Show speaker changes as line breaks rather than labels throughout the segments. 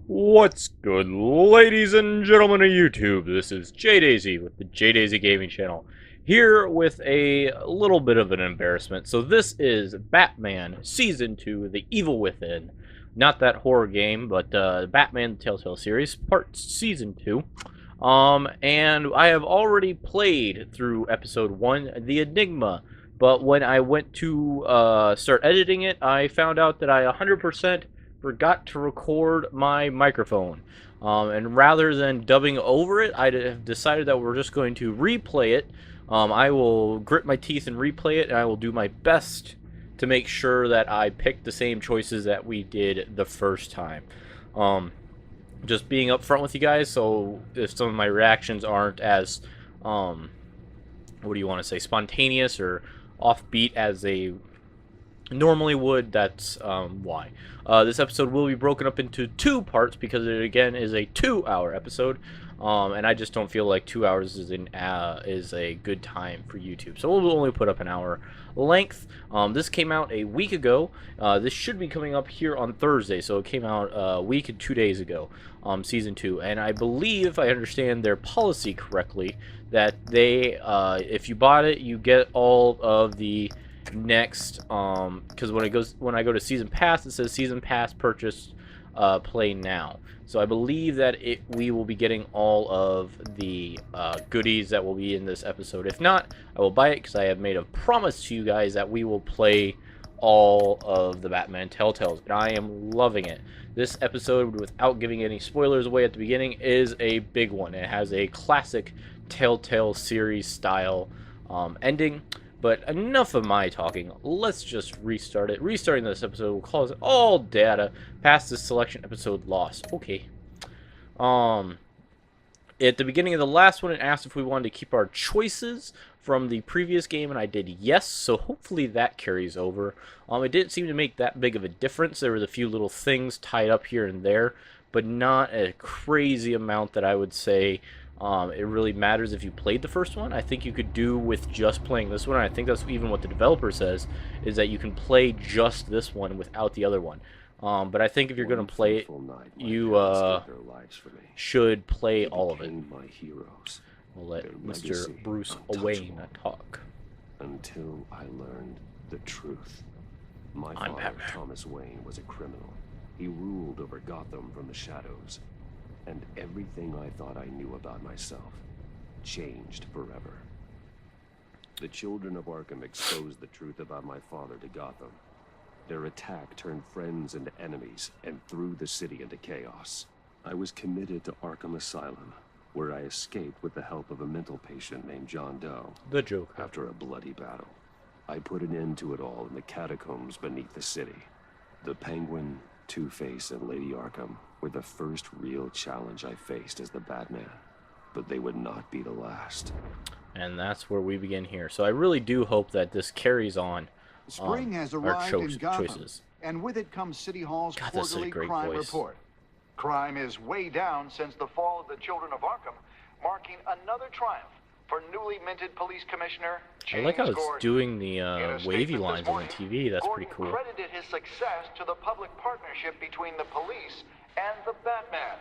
What's good, ladies and gentlemen of YouTube? This is JDaisy with the JDaisy Gaming Channel, here with a little bit of an embarrassment. So this is Batman Season 2, The Evil Within. Not that horror game, but Batman the Telltale series, part Season 2. And I have already played through Episode 1, The Enigma, but when I went to start editing it, I found out that I 100% forgot to record my microphone. And rather than dubbing over it, I have decided that we're just going to replay it. I will grit my teeth and replay it, and I will do my best to make sure that I pick the same choices that we did the first time. Just being upfront with you guys, so if some of my reactions aren't as, what do you want to say, spontaneous or offbeat as they normally would, that's why. This episode will be broken up into 2 parts because it again is a 2-hour episode, and I just don't feel like 2 hours is a good time for YouTube. So we'll only put up an hour length. This came out a week ago. This should be coming up here on Thursday, so it came out a week and 2 days ago, Season 2. And I believe, if I understand their policy correctly, that they, if you bought it, you get all of the next, because when I go to season pass, it says season pass purchase, play now. So I believe that we will be getting all of the goodies that will be in this episode. If not, I will buy it because I have made a promise to you guys that we will play all of the Batman Telltales, and I am loving it. This episode, without giving any spoilers away at the beginning, is a big one. It has a classic Telltale series style ending. But enough of my talking. Let's just restart it. Restarting this episode will cause all data past this selection episode lost. Okay. At the beginning of the last one, it asked if we wanted to keep our choices from the previous game, and I did yes. So hopefully that carries over. It didn't seem to make that big of a difference. There was a few little things tied up here and there, but not a crazy amount that I would say it really matters if you played the first one. I think you could do with just playing this one. I think that's even what the developer says, is that you can play just this one without the other one. But I think if you're going to play it, you should play all of it. We'll let Mr. Bruce Wayne talk.
Until I learned the truth. My father, Thomas Wayne, was a criminal. He ruled over Gotham from the shadows. And everything I thought I knew about myself changed forever. The children of Arkham exposed the truth about my father to Gotham. Their attack turned friends into enemies and threw the city into chaos. I was committed to Arkham Asylum, where I escaped with the help of a mental patient named John Doe.
The Joker.
After a bloody battle, I put an end to it all in the catacombs beneath the city. The Penguin, Two-Face, and Lady Arkham were the first real challenge I faced as the Batman, but they would not be the last.
And that's where we begin here. So I really do hope that this carries on.
Spring has arrived in Gotham, and with it comes City Hall's quarterly crime report. Crime is way down since the fall of the Children of Arkham, marking another triumph for newly minted police commissioner James
I like how it's
Gordon.
doing the wavy lines on the TV. That's pretty cool.
Gordon credited his success to the public partnership between the police and the Batman.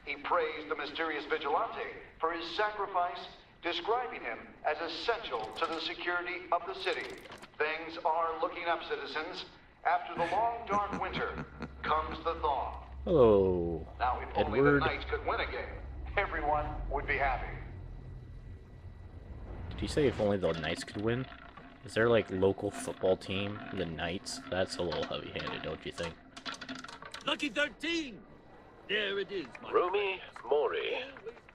He praised the mysterious vigilante for his sacrifice, describing him as essential to the security of the city. Things are looking up, citizens. After the long, dark winter comes the thaw.
Hello,
Now, if only the Knights could win a game, everyone would be happy.
Did you say if only the Knights could win? Is there like local football team, the Knights? That's a little heavy-handed, don't you think?
Lucky 13! There it is,
Rumi Mori,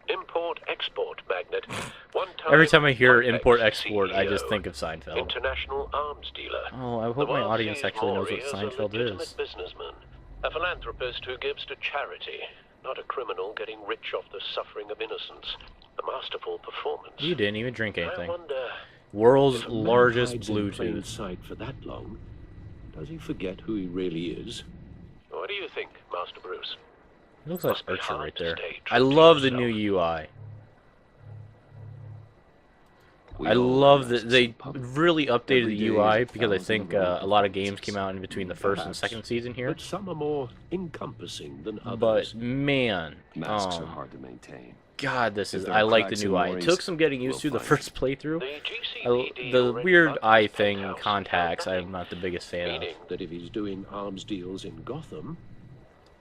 import-export magnate.
Every time I hear import-export, I just think of Seinfeld.
International arms dealer.
Oh, I hope my audience actually knows what Seinfeld is.
Businessman, a philanthropist who gives to charity, not a criminal getting rich off the suffering of innocence. A masterful performance.
You didn't even drink anything.
I wonder,
World's largest Bluetooth.
Sight for that long. Does he forget who he really is?
what do you think, Master Bruce?
It looks like Archer right there. I love the new UI. I love that they really updated the UI because I think a lot of games came out in between the first and second season here.
But some are more encompassing than others.
But man,
Masks are hard to maintain.
God, I like the new eye. It took some getting used to the first playthrough. The weird eye thing, contacts, I'm not the biggest fan of.
Meaning that if he's doing arms deals in Gotham,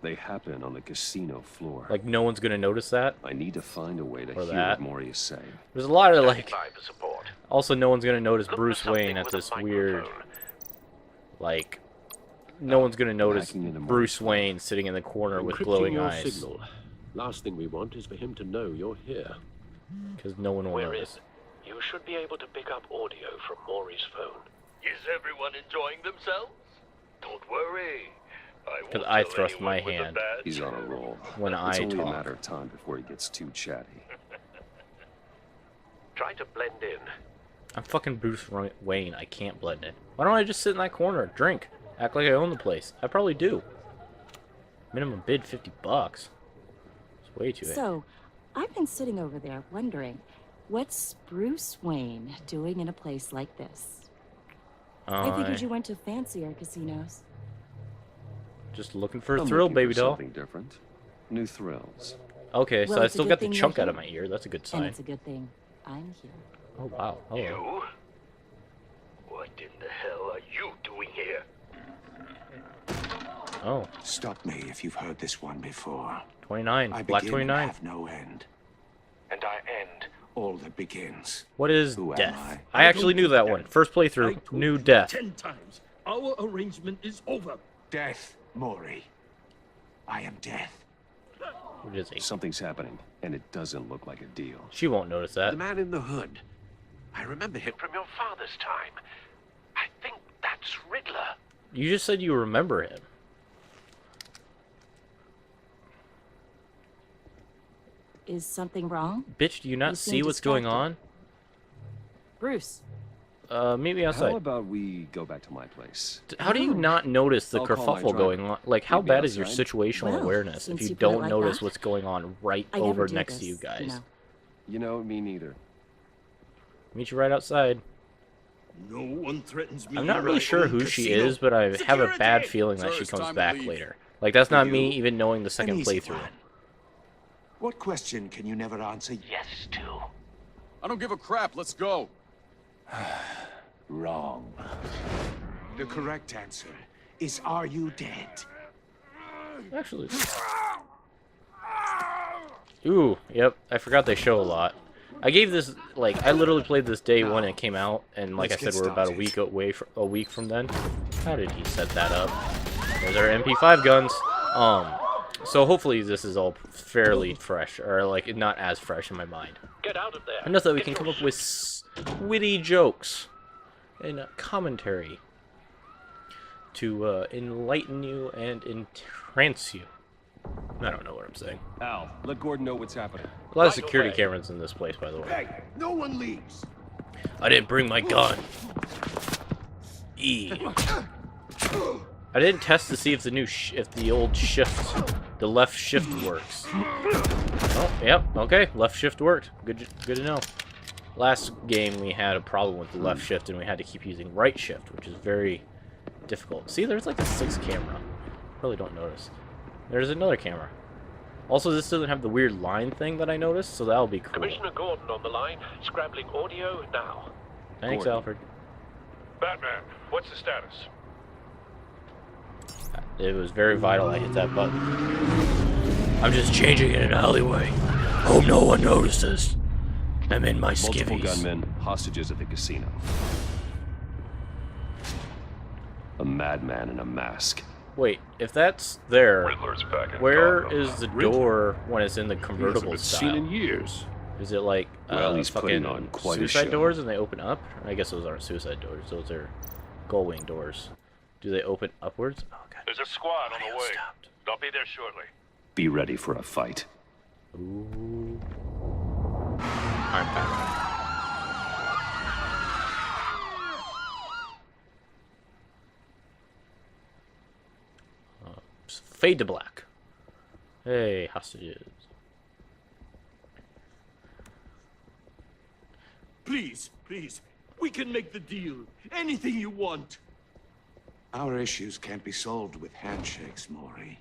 They happen on the casino floor.
Like, no one's gonna notice that.
I need to find a way to
Or
hear
that.
what Maury is saying.
There's a lot of, like...
for support.
Also, no one's gonna notice
Look
Bruce
for
Wayne
something
at
with a
this weird...
microphone.
Like... No one's gonna notice
Hacking into
Bruce
Maury's
Wayne sitting in the corner with
Encrypting
glowing
your
eyes.
signal. Last thing we want is for him to know you're here.
Because no one will
We're in.
notice.
You should be able to pick up audio from Maury's phone.
Is everyone enjoying themselves? Don't worry.
Because I thrust my hand
He's on a roll.
when I
It's only a
talk.
matter of time before he gets too chatty.
Try to blend in.
I'm fucking Bruce Wayne. I can't blend in. Why don't I just sit in that corner, drink, act like I own the place? I probably do. Minimum bid $50. It's way too.
So, I've been sitting over there wondering, what's Bruce Wayne doing in a place like this? I figured you went to fancier casinos.
Just looking for a
I'm
thrill,
looking
baby
for
doll.
Something different. New thrills.
Okay,
Well,
so I
it's a
still
good
got the
thing
chunk
you're
out of
here.
my ear. That's a good
And
sign.
it's a good thing I'm here.
Oh wow. Hello.
You? What in the hell are you doing here?
Oh,
Stop me if you've heard this one before.
29.
I
Black
begin
29.
and have no end. And I end all that begins.
What is
Who am
death?
I?
I actually knew that one. First
I
playthrough,
told
new
you
death.
10 times. Our arrangement is over.
Death, Maury. I am death.
What is it?
Something's happening, and it doesn't look like a deal.
She won't notice that.
The man in the hood. I remember him from your father's time. I think that's Riddler.
You just said you remember him.
Is something wrong?
Bitch, do you not
You seem
see what's going on?
distracted. Bruce,
Meet me
How
outside.
about we go back to my place?
How do you not notice the
I'll call my
kerfuffle
driver.
going on? Like, how
Meet me
bad is your
outside.
situational
Well,
awareness if
since
you
you put it
don't
like
notice
that,
what's going on right
I never
over
do
next to
this,
you guys?
know.
You know, me neither.
Meet you right outside.
No one threatens me.
I'm not
here.
really
I
sure
own
who she
casino.
is, but I have a bad
Security!
feeling that
Sir,
she
it's
comes
time to
back
leave.
later. Like, that's not me
you?
even knowing the
An
second
easy
playthrough.
one. What question can you never answer?
Yes, to.
I don't give a crap. Let's go.
Wrong. The correct answer is, are you dead?
Actually. Ooh, yep. I forgot they show a lot. I gave this, like, I literally played this day when it came out, and like
Let's
I said,
get
we're about
started.
a week from then. How did he set that up? There's our MP5 guns. So hopefully this is all fairly fresh, or like not as fresh in my mind.
Get out of there.
Enough that we
Get
can
your
come up with witty jokes and commentary to enlighten you and entrance you. I don't know what I'm saying.
Al, let Gordon know what's happening.
A lot of
Right
security
away.
cameras in this place, by the way.
Hey, no one leaves.
I didn't bring my gun. I didn't test to see if if the old shift, the left shift works. Oh, yep, okay, left shift worked. Good to know. Last game we had a problem with the left shift, and we had to keep using right shift, which is very difficult. See, there's like a 6th camera. Probably don't notice. There's another camera. Also, this doesn't have the weird line thing that I noticed, so that'll be cool.
Commissioner Gordon on the line. Scrambling audio now.
Thanks,
Gordon.
Alfred.
Batman, what's the status?
It was very vital I hit that button. I'm just changing in an alleyway. Hope no one notices. I'm in my
Multiple
skivvies.
gunmen, hostages at the casino. A madman in a mask.
Wait, if that's there,
Riddler's back in
where
Gotham.
is the door when it's in the convertible
Seen in
style?
years.
Is it like
Well, he's
fucking
putting on quite a
suicide
show.
doors and they open up? I guess those aren't suicide doors. Those are gullwing doors. Do they open upwards? Oh god.
There's a squad on
Audio
the way.
stopped.
I'll be there shortly.
Be ready for a fight.
Ooh. I'm back. Fade to black. Hey, hostages.
please, please. We can make the deal. Anything you want.
Our issues can't be solved with handshakes, Maury.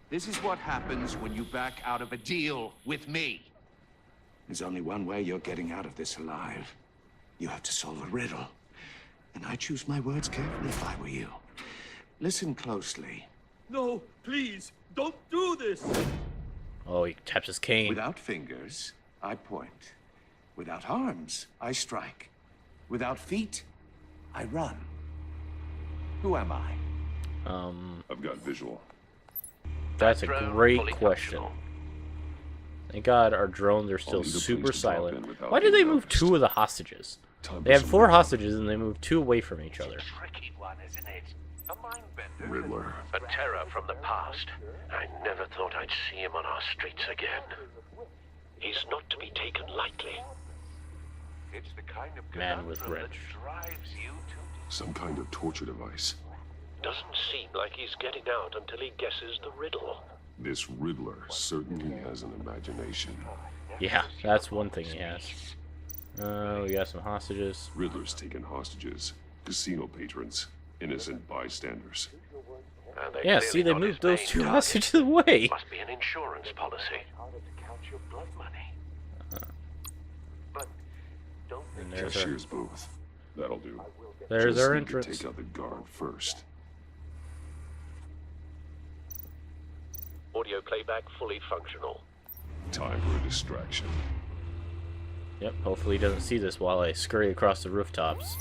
This is what happens when you back out of a deal with me.
There's only one way you're getting out of this alive. You have to solve a riddle. And I choose my words carefully if I were you. Listen closely.
No, please, don't do this.
Oh, he taps his cane.
Without fingers, I point. Without arms, I strike. Without feet, I run. Who am I?
I've got visual.
That's a
Drone
great
fully
question.
functional.
Thank God our drones are still
need a place
super
to drop
silent.
in without
Why did they
being
move
noticed.
2 of the hostages?
Time
They
for
had
some
4
Riddler.
hostages and they moved 2 away from each other.
Tricky one, isn't it? A mind bender.
Riddler.
A terror from the past. I never thought I'd see him on our streets again. He's not to be taken lightly.
It's the kind of
Man with
conundrum
wrench.
that drives you to
Some kind of torture device.
Doesn't seem like he's getting out until he guesses the riddle.
This Riddler certainly has an imagination.
Yeah, that's one thing he has. We got some hostages.
Riddler's taken hostages, casino patrons, innocent bystanders.
And they're
Yeah,
clearly
see, they
not
moved
his
those
main
2
target.
hostages away.
Must be an insurance policy.
count your blood money. But don't
And there's our,
Cashier's booth. That'll do.
there's
Just
our
need to
entrance.
take out the guard first.
Audio playback fully functional.
Time for a distraction.
Yep, hopefully he doesn't see this while I scurry across the rooftops.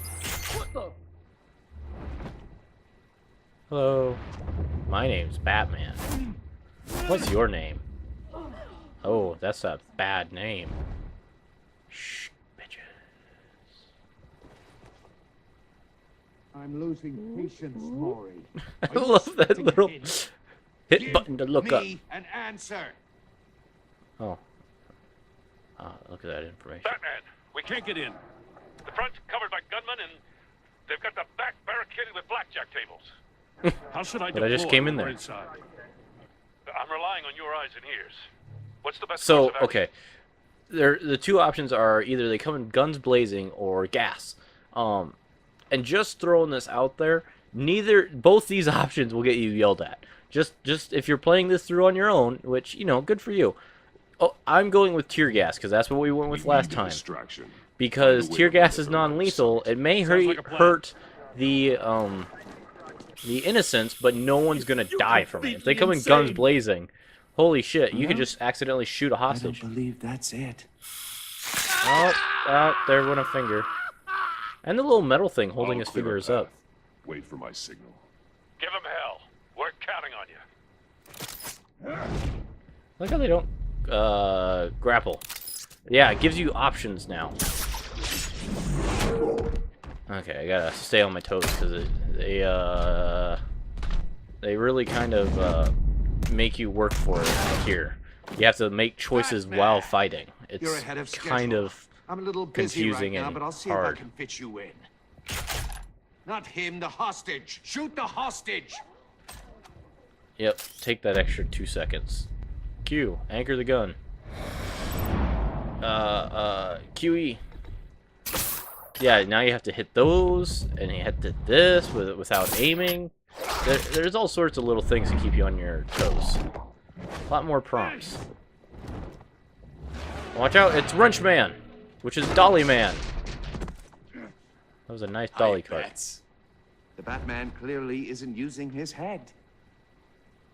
Hello. My name's Batman. What's your name? Oh, that's a bad name. Shh, bitches.
I'm losing patience, Maury.
I love that little hit button to look up.
An answer.
Oh. Look at that information.
Batman, we can't get in. The front's covered by gunmen, and they've got the back barricaded with blackjack tables.
How should I
But I just
deploy
came in
when we're
there.
inside?
I'm relying on your eyes and ears. What's the best
So,
course of action?
okay. The 2 options are either they come in guns blazing or gas. And just throwing this out there, both these options will get you yelled at. Just if you're playing this through on your own, which, you know, good for you. Oh, I'm going with tear gas because that's what we went with
We
last
need a
time.
distraction.
Because
Find a way
tear
to
gas
get
is
them out of
non-lethal.
sight.
It may
like a plan.
hurt the innocents, but no one's gonna die from it. If they come in guns blazing, holy shit, you could just accidentally shoot a
I don't
hostage.
believe that's it.
Oh, there went a finger. And the little metal thing holding
I'll
his
clear a
finger is
path.
up.
Wait for my signal.
Give him hell. We're counting on you.
Look how they don't grapple. Yeah, it gives you options now. Okay, I gotta stay on my toes because they really kind of make you work for it here. You have to make choices while fighting.
You're
It's
ahead of
kind
schedule.
of
I'm a little busy
confusing
right now,
and
but I'll see
hard.
if I can fit you in. Not him, the hostage. Shoot the hostage.
Yep, take that extra 2 seconds. Q, anchor the gun. QE. Yeah, now you have to hit those, and you have to hit this without aiming. There's all sorts of little things to keep you on your toes. A lot more prompts. Watch out, it's Wrench Man, which is Dolly Man. That was a nice dolly cart.
Bets. The Batman clearly isn't using his head.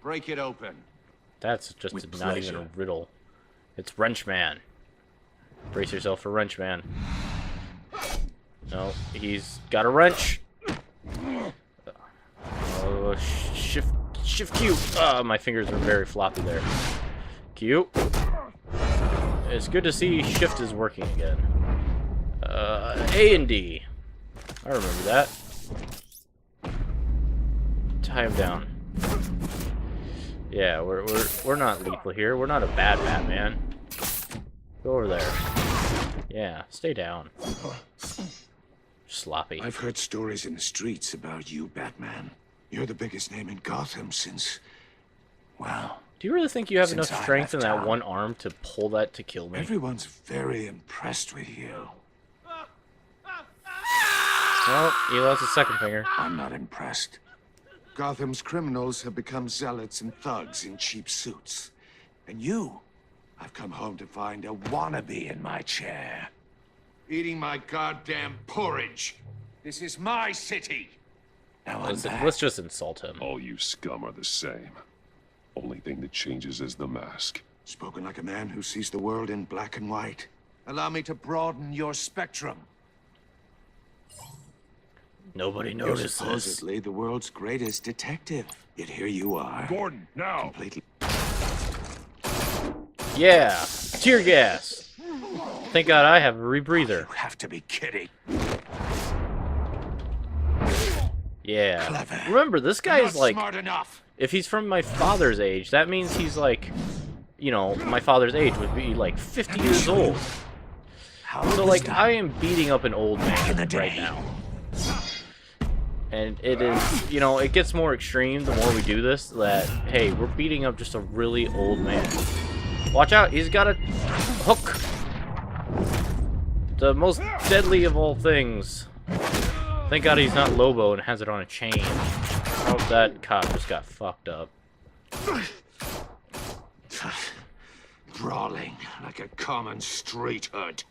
Break it open.
That's just
With
not even a
pleasure.
riddle. It's Wrench Man. Brace yourself for Wrench Man. No, he's got a wrench. Oh, shift Q. My fingers are very floppy there. Q. It's good to see shift is working again. A and D. I remember that. Tie him down. Yeah, we're not lethal here. We're not a bad Batman. Go over there. Yeah, stay down. Sloppy.
I've heard stories in the streets about you, Batman. You're the biggest name in Gotham since, well,
Do you really think you have
Since
enough
I
strength in
left
that
town.
one arm to pull that to kill me?
everyone's very impressed with you.
Well, he lost his second finger.
I'm not impressed. Gotham's criminals have become zealots and thugs in cheap suits. And you, I've come home to find a wannabe in my chair. Eating my goddamn porridge. This is my city. Now
Let's just insult him.
All you scum are the same. Only thing that changes is the mask.
Spoken like a man who sees the world in black and white. Allow me to broaden your spectrum.
Nobody
You're
notices.
supposedly the world's greatest detective. Yet here you are.
Gordon, now!
Completely.
Yeah, tear gas. Thank God I have a rebreather.
You have to be kidding.
Yeah.
Clever.
Remember, this guy's
Not
like,
smart enough.
if he's from my father's age, that means he's like, you know, my father's age would be like 50 years old. So like, I am beating up an old man right now. And it is, you know, it gets more extreme the more we do this, that, hey, we're beating up just a really old man. Watch out, he's got a hook. The most deadly of all things. Thank God he's not Lobo and has it on a chain. Oh, that cop just got fucked up.
Brawling like a common street hood.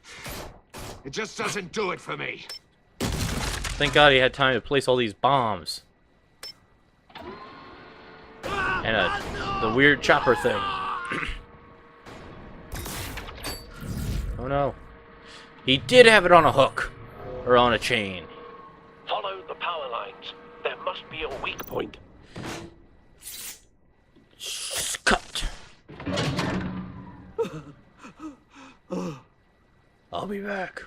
It just doesn't do it for me.
Thank God he had time to place all these bombs. And the weird chopper thing. Oh no. He did have it on a hook. Or on a chain.
Follow the power lines. There must be a weak point.
Cut. I'll be back.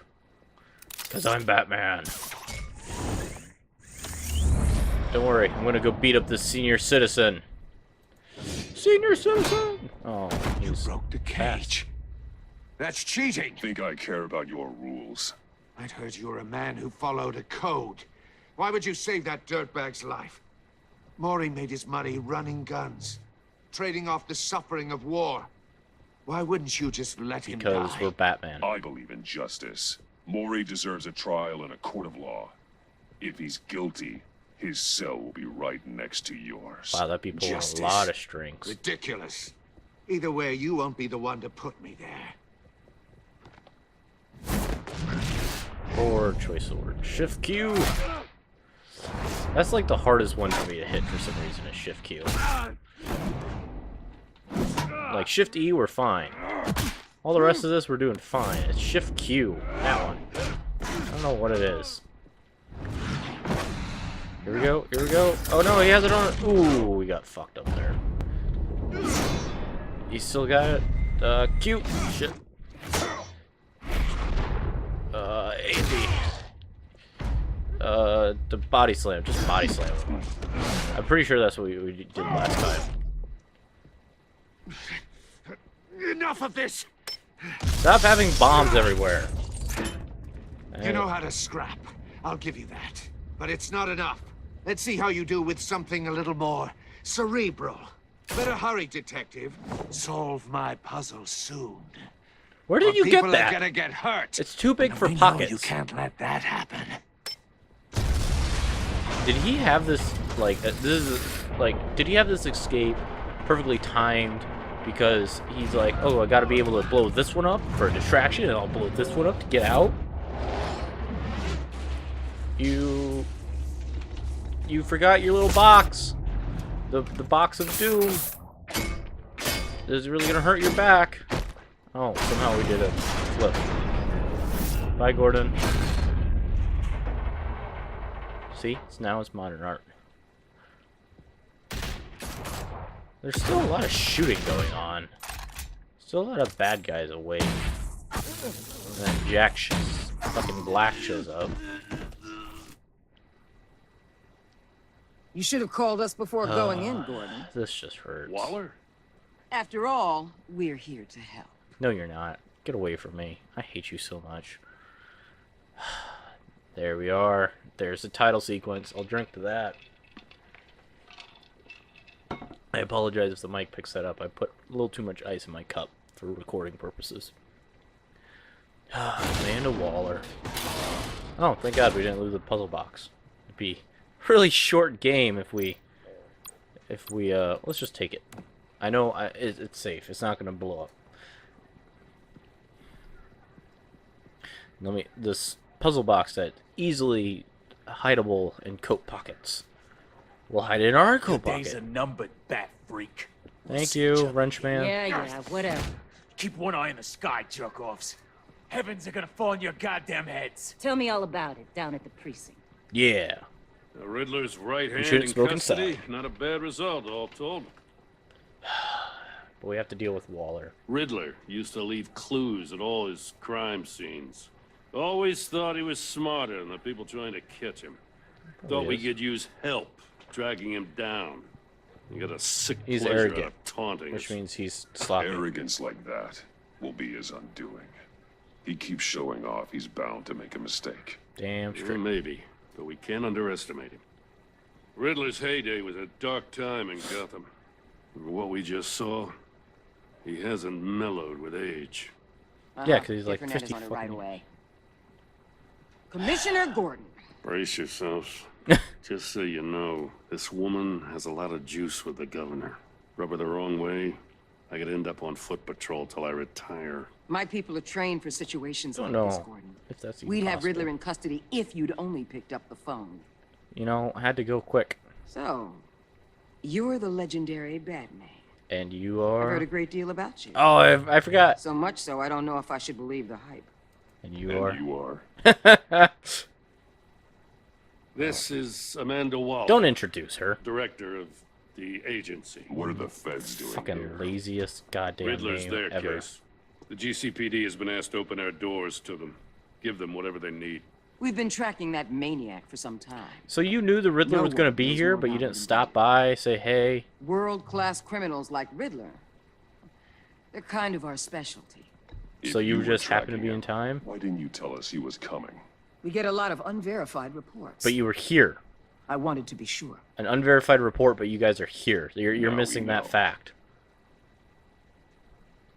Because I'm Batman. Don't worry, I'm gonna go beat up this senior citizen. Senior citizen! Oh,
You broke the cage. That's cheating.
Think I care about your rules?
I'd heard you were a man who followed a code. Why would you save that dirtbag's life? Maury made his money running guns, trading off the suffering of war. Why wouldn't you just let him die?
Because we're Batman.
I believe in justice. Maury deserves a trial in a court of law. If he's guilty, his cell will be right next to yours.
Wow, that'd be pulling
Justice.
a lot of strings.
Ridiculous. Either way, you won't be the one to put me there.
Or choice of word. Shift Q. That's like the hardest one for me to hit for some reason is Shift Q. Like Shift E, we're fine. All the rest of this, we're doing fine. It's Shift Q. That one. I don't know what it is. Here we go. Here we go. Oh no, he has it on. Ooh, we got fucked up there. He still got it. Q. Shit. A&D. The body slam. Just body slam him. I'm pretty sure that's what we did last time.
Enough of this!
Stop having bombs everywhere.
You know how to scrap. I'll give you that. But it's not enough. Let's see how you do with something a little more cerebral. Better hurry, detective. Solve my puzzle soon.
Where did you get
People are
that?
gonna get hurt.
It's too big for
We know
pockets.
you can't let that happen.
Did he have this, like, did he have this escape perfectly timed? Because he's like, oh, I gotta be able to blow this one up for a distraction, and I'll blow this one up to get out? You forgot your little box. The box of doom. This is really gonna hurt your back. Oh, somehow we did a flip. Bye, Gordon. See? Now it's modern art. There's still a lot of shooting going on. Still a lot of bad guys awake. And then Jack fucking Black shows up.
You should have called us before going in, Gordon.
This just hurts.
Waller?
After all, we're here to help.
No, you're not. Get away from me. I hate you so much. There we are. There's the title sequence. I'll drink to that. I apologize if the mic picks that up. I put a little too much ice in my cup for recording purposes. Amanda Waller. Oh, thank God we didn't lose the puzzle box. It'd be a really short game if we let's just take it. I know it's safe. It's not gonna blow up. This puzzle box that easily hideable in coat pockets. We'll hide it in our coat pocket.
Your days are numbered, bat freak.
Thank you, Wrenchman.
Yeah, whatever.
Keep one eye in the sky, jerk-offs. Heavens are gonna fall on your goddamn heads.
Tell me all about it down at the precinct.
Yeah.
The Riddler's right hand
shouldn't
in
smoke
custody.
inside.
Not a bad result, all told.
But we have to deal with Waller.
Riddler used to leave clues at all his crime scenes. Always thought he was smarter than the people trying to catch him. Thought we could use help dragging him down. He got a sick
He's
pleasure
arrogant,
out of taunting
which
us.
means he's sloppy.
Arrogance like that will be his undoing. He keeps showing off, he's bound to make a mistake.
Damn straight.
Maybe, but we can't underestimate him. Riddler's heyday was a dark time in Gotham. From what we just saw, he hasn't mellowed with age.
Yeah, because he's like
Different
50
on it
fucking...
right away. Commissioner Gordon.
Brace yourselves. Just so you know, this woman has a lot of juice with the governor. Rub her the wrong way, I could end up on foot patrol till I retire.
My people are trained for situations like
know
this, Gordon.
if that's even
We'd have
possible.
Riddler in custody if you'd only picked up the phone.
You know, I had to go quick.
So, you're the legendary Batman.
And you
I've
are...
heard a great deal about you.
Oh, I forgot.
So much so, I don't know if I should believe the hype.
And you are...
You are.
This is Amanda Waller.
Don't introduce her.
Director of the agency.
What are the feds doing
Fucking
here?
laziest goddamn
Riddler's
name
their
ever.
case. The GCPD has been asked to open our doors to them. Give them whatever they need.
We've been tracking that maniac for some time.
So you knew the Riddler
No
was going to
one
be
knows
here,
more
but you
about
didn't
him
stop by, say hey?
World-class criminals like Riddler. They're kind of our specialty.
So
If
you
were
just happened to
tracking
be in
him,
time?
Why didn't you tell us he was coming?
We get a lot of unverified reports.
But you were here.
I wanted to be sure.
An unverified report, but you guys are here. You're
Now we
missing that
know.
fact.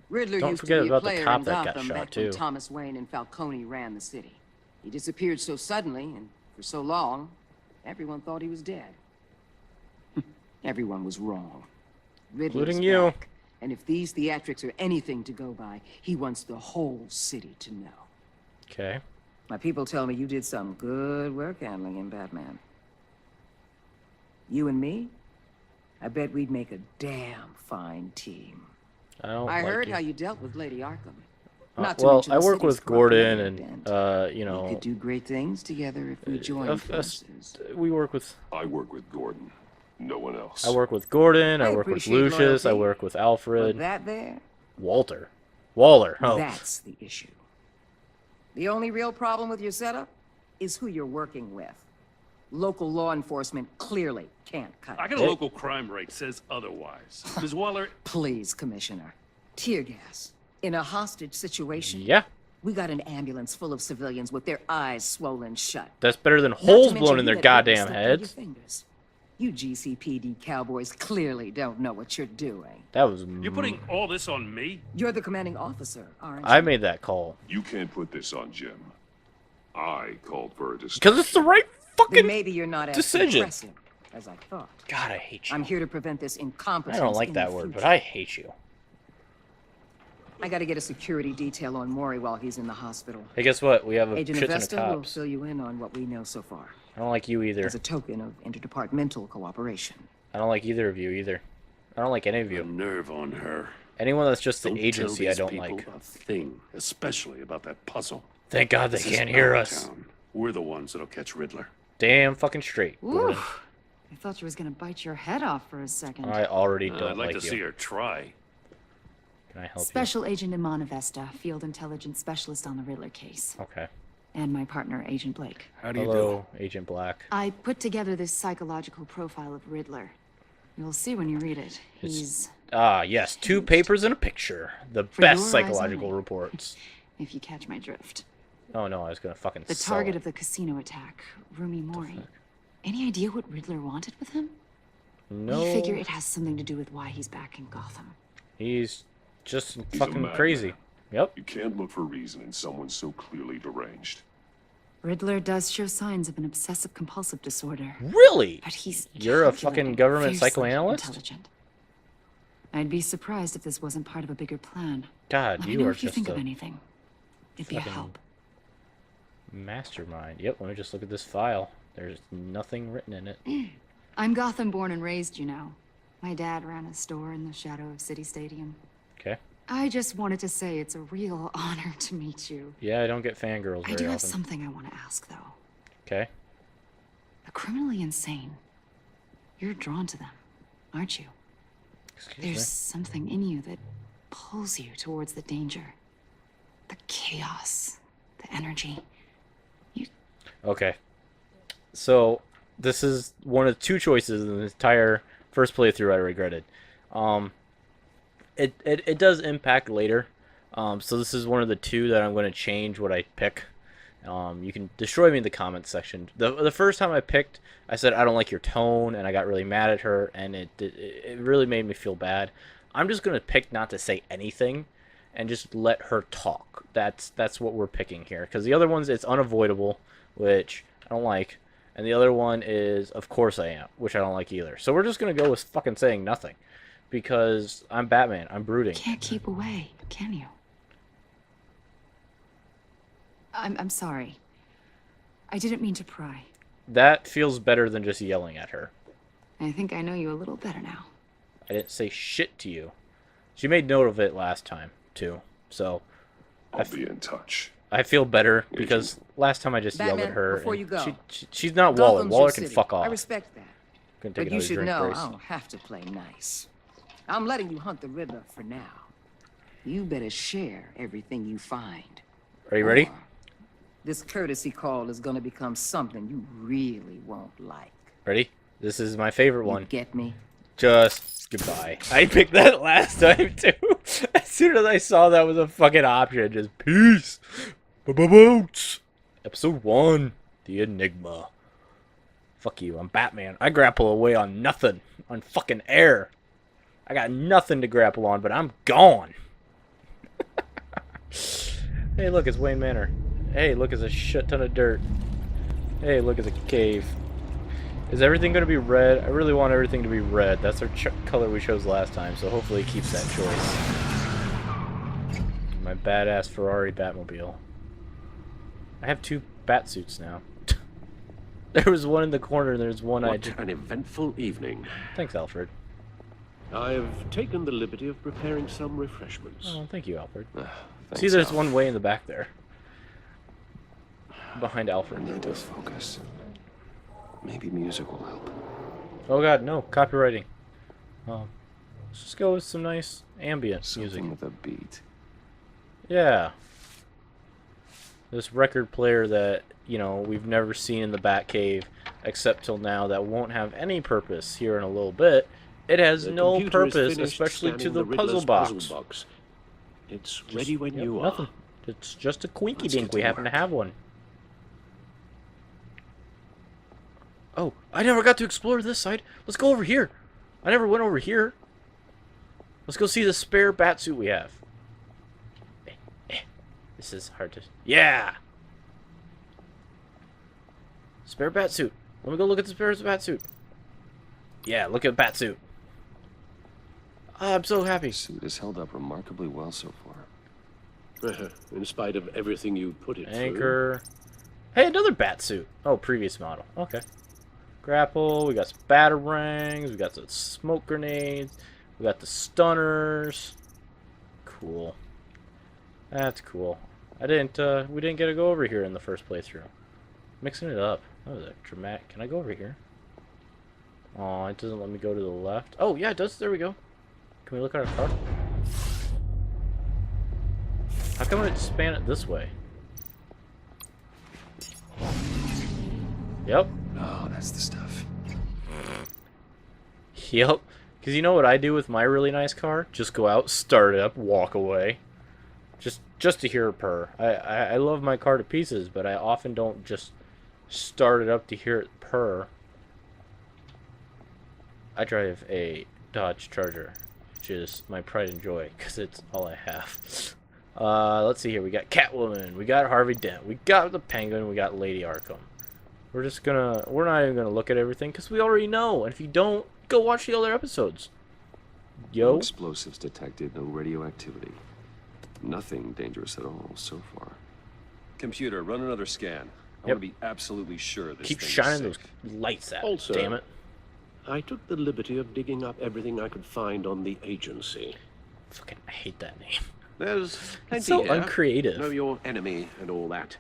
Riddler
Don't
used
forget
to be
about
a
the
player
cop
in
that got
Gotham
shot,
back
too.
when Thomas Wayne and Falcone ran the city. He disappeared so suddenly and for so long, everyone thought he was dead. Everyone was wrong. Riddler's
Including you.
back, and if these theatrics are anything to go by, he wants the whole city to know.
Okay.
My people tell me you did some good work handling him, Batman. You and me? I bet we'd make a damn fine team.
I don't
I
like
heard
you.
how you dealt with Lady Arkham.
Well,
mention
I
the
work
city's
with
corrupt
Gordon
land
and, you
We
know...
could do great things together if we joined forces.
we work with...
I work with Gordon. No one else.
I work with Gordon, I
I
work with
appreciate
Lucius, I
loyalty,
work with
But
Alfred.
that there,
Waller. Oh.
that's the issue. The only real problem with your setup is who you're working with. Local law enforcement clearly can't cut
I
it.
got a local crime rate says otherwise. Ms. Waller,
Please, Commissioner. Tear gas. In a hostage situation?
Yeah.
We got an ambulance full of civilians with their eyes swollen shut.
That's better than
Not to
holes
mention
blown in
you
their
let
goddamn
Riddler slip through your
heads.
fingers. You GCPD cowboys clearly don't know what you're doing.
That was...
you're putting all this on me?
You're the commanding officer, aren't you?
I made that call.
You can't put this on Jim. I called for a discussion.
Because it's the right
Then
fucking
maybe you're not as
decision.
impressive as I thought.
God, I hate you.
I'm here to prevent this incompetence.
I don't like
in
that
the
word, but
future.
I hate you.
I gotta get a security detail on Maury while he's in the hospital.
Hey, guess what? We have a
Agent
shit ton of
Avesta will
cops.
fill you in on what we know so far.
I don't like you either.
As a token of interdepartmental cooperation.
I don't like either of you either. I don't like any of
The
you.
nerve on her.
Anyone that's just the
Don't
agency
tell
I
these
don't
people
like.
a thing, especially about that puzzle.
Thank God they
This is
can't hear
our
us.
town. We're the ones that'll catch Riddler.
Damn fucking straight, Gordon.
Oof. I thought you was gonna bite your head off for a second.
I already don't
I'd like to
you.
see her try.
Can I help
Special Agent Iman Avesta, Field Intelligence Specialist on the Riddler case.
you? Okay.
And my partner, Agent Blake.
How do you
Hello, Agent Black.
I put together this psychological profile of Riddler. You'll see when you read it. He's,
Ah, yes. 2 papers and a picture. The
For your
best
eyes
psychological
only.
reports.
if you catch my drift,
Oh no, I was gonna fucking
the
sell
target
it.
of the casino attack, Rumi Mori. Any idea what Riddler wanted with him?
No.
We figure it has something to do with why he's back in Gotham.
He's just
He's a
fucking
madman.
crazy. Yep.
You can't look for reason in someone so clearly deranged.
Riddler does show signs of an obsessive-compulsive disorder.
Really?
But he's
You're a fucking government psychoanalyst?
Intelligent. I'd be surprised if this wasn't part of a bigger plan.
God,
Let me
you
know
are
if you
just
think
a
of anything. It'd be a
fucking
help.
mastermind. Yep, let me just look at this file. There's nothing written in it.
I'm Gotham born and raised, you know. My dad ran a store in the shadow of City Stadium.
Okay.
I just wanted to say it's a real honor to meet you.
Yeah, I don't get fangirls very
I do have
often.
something I want to ask, though.
Okay.
The criminally insane. You're drawn to them, aren't you? There's something in you that pulls you towards the danger. The chaos. The energy.
Okay. So, this is one of two choices in the entire first playthrough I regretted. It does impact later. So this is one of the two that I'm going to change what I pick. You can destroy me in the comments section. The first time I picked, I said I don't like your tone, and I got really mad at her, and it really made me feel bad. I'm just going to pick not to say anything and just let her talk. That's what we're picking here. Because the other ones, it's unavoidable, which I don't like. And the other one is, of course I am, which I don't like either. So we're just going to go with fucking saying nothing. Because I'm Batman. I'm brooding.
Can't keep away, can you? I'm sorry. I didn't mean to pry.
That feels better than just yelling at her.
I think I know you a little better now.
I didn't say shit to you. She made note of it last time, too. So,
I'll be in touch.
I feel better because last time I just
Batman,
yelled at her.
before you go.
She's not Waller.
Gotham's
Waller
your
can
city.
fuck off.
I respect that.
Couldn't take
But you
another
should
drink,
know
Grace.
I don't have to play nice. I'm letting you hunt the Riddler for now. You better share everything you find.
Are you ready?
Or this courtesy call is gonna become something you really won't like.
Ready? This is my favorite
You
one.
get me?
Just goodbye. I picked that last time too. As soon as I saw that was a fucking option, just peace. Boots. Episode 1, The Enigma. Fuck you, I'm Batman. I grapple away on nothing. On fucking air. I got nothing to grapple on, but I'm gone. Hey, look, it's Wayne Manor. Hey, look, it's a shit ton of dirt. Hey, look, it's a cave. Is everything going to be red? I really want everything to be red. That's our color we chose last time, so hopefully it keeps that choice. My badass Ferrari Batmobile. I have 2 bat suits now. There was one in the corner, and there's one I
What an eventful evening.
Thanks, Alfred.
I've taken the liberty of preparing some refreshments.
Oh, thank you, Alfred.
Thanks,
See, there's
Alf.
one way in the back there. Behind Alfred.
I need to focus. Maybe music will help.
Oh god, no. Copywriting. Let's just go with some nice ambient music.
Something with a beat.
Yeah. This record player that, you know, we've never seen in the Batcave except till now, that won't have any purpose here in a little bit. It has
The
no
computer is
purpose,
finished
especially to
scanning
the
Riddler's
puzzle box.
It's ready when you
nothing.
are.
It's just a quinky
Let's
dink.
get
We
to
happen to
work.
have one. Oh, I never got to explore this side. Let's go over here. I never went over here. Let's go see the spare batsuit we have. This is hard to... Yeah! Spare batsuit. Let me go look at the spare batsuit. Yeah, look at batsuit. I'm so happy.
The suit has held up remarkably well so far.
In spite of everything you put it
Anchor. Hey, another batsuit. Oh, previous model. Okay. Grapple. We got some batarangs. We got the smoke grenades. We got the stunners. Cool. That's cool. We didn't get to go over here in the first playthrough. Mixing it up. That was a dramatic. Can I go over here? Oh, it doesn't let me go to the left. Oh, yeah, it does. There we go. Can we look at our car? How come it span it this way? Yep.
Oh, that's the stuff.
Yep. Because you know what I do with my really nice car? Just go out, start it up, walk away. Just to hear it purr. I love my car to pieces, but I often don't just start it up to hear it purr. I drive a Dodge Charger, which is my pride and joy, because it's all I have. Let's see here. We got Catwoman. We got Harvey Dent. We got the Penguin. We got Lady Arkham. We're not even gonna look at everything because we already know. And if you don't, go watch the other episodes. Yo.
No explosives detected. No radioactivity. Nothing dangerous at all so far.
Computer, run another scan. I want to be absolutely sure this
Keep
thing
shining
is
those lights at.
Also,
Damn it.
I took the liberty of digging up everything I could find on the agency.
Fucking, I hate that name.
There's plenty
so
here.
uncreative.
Know your enemy and all that.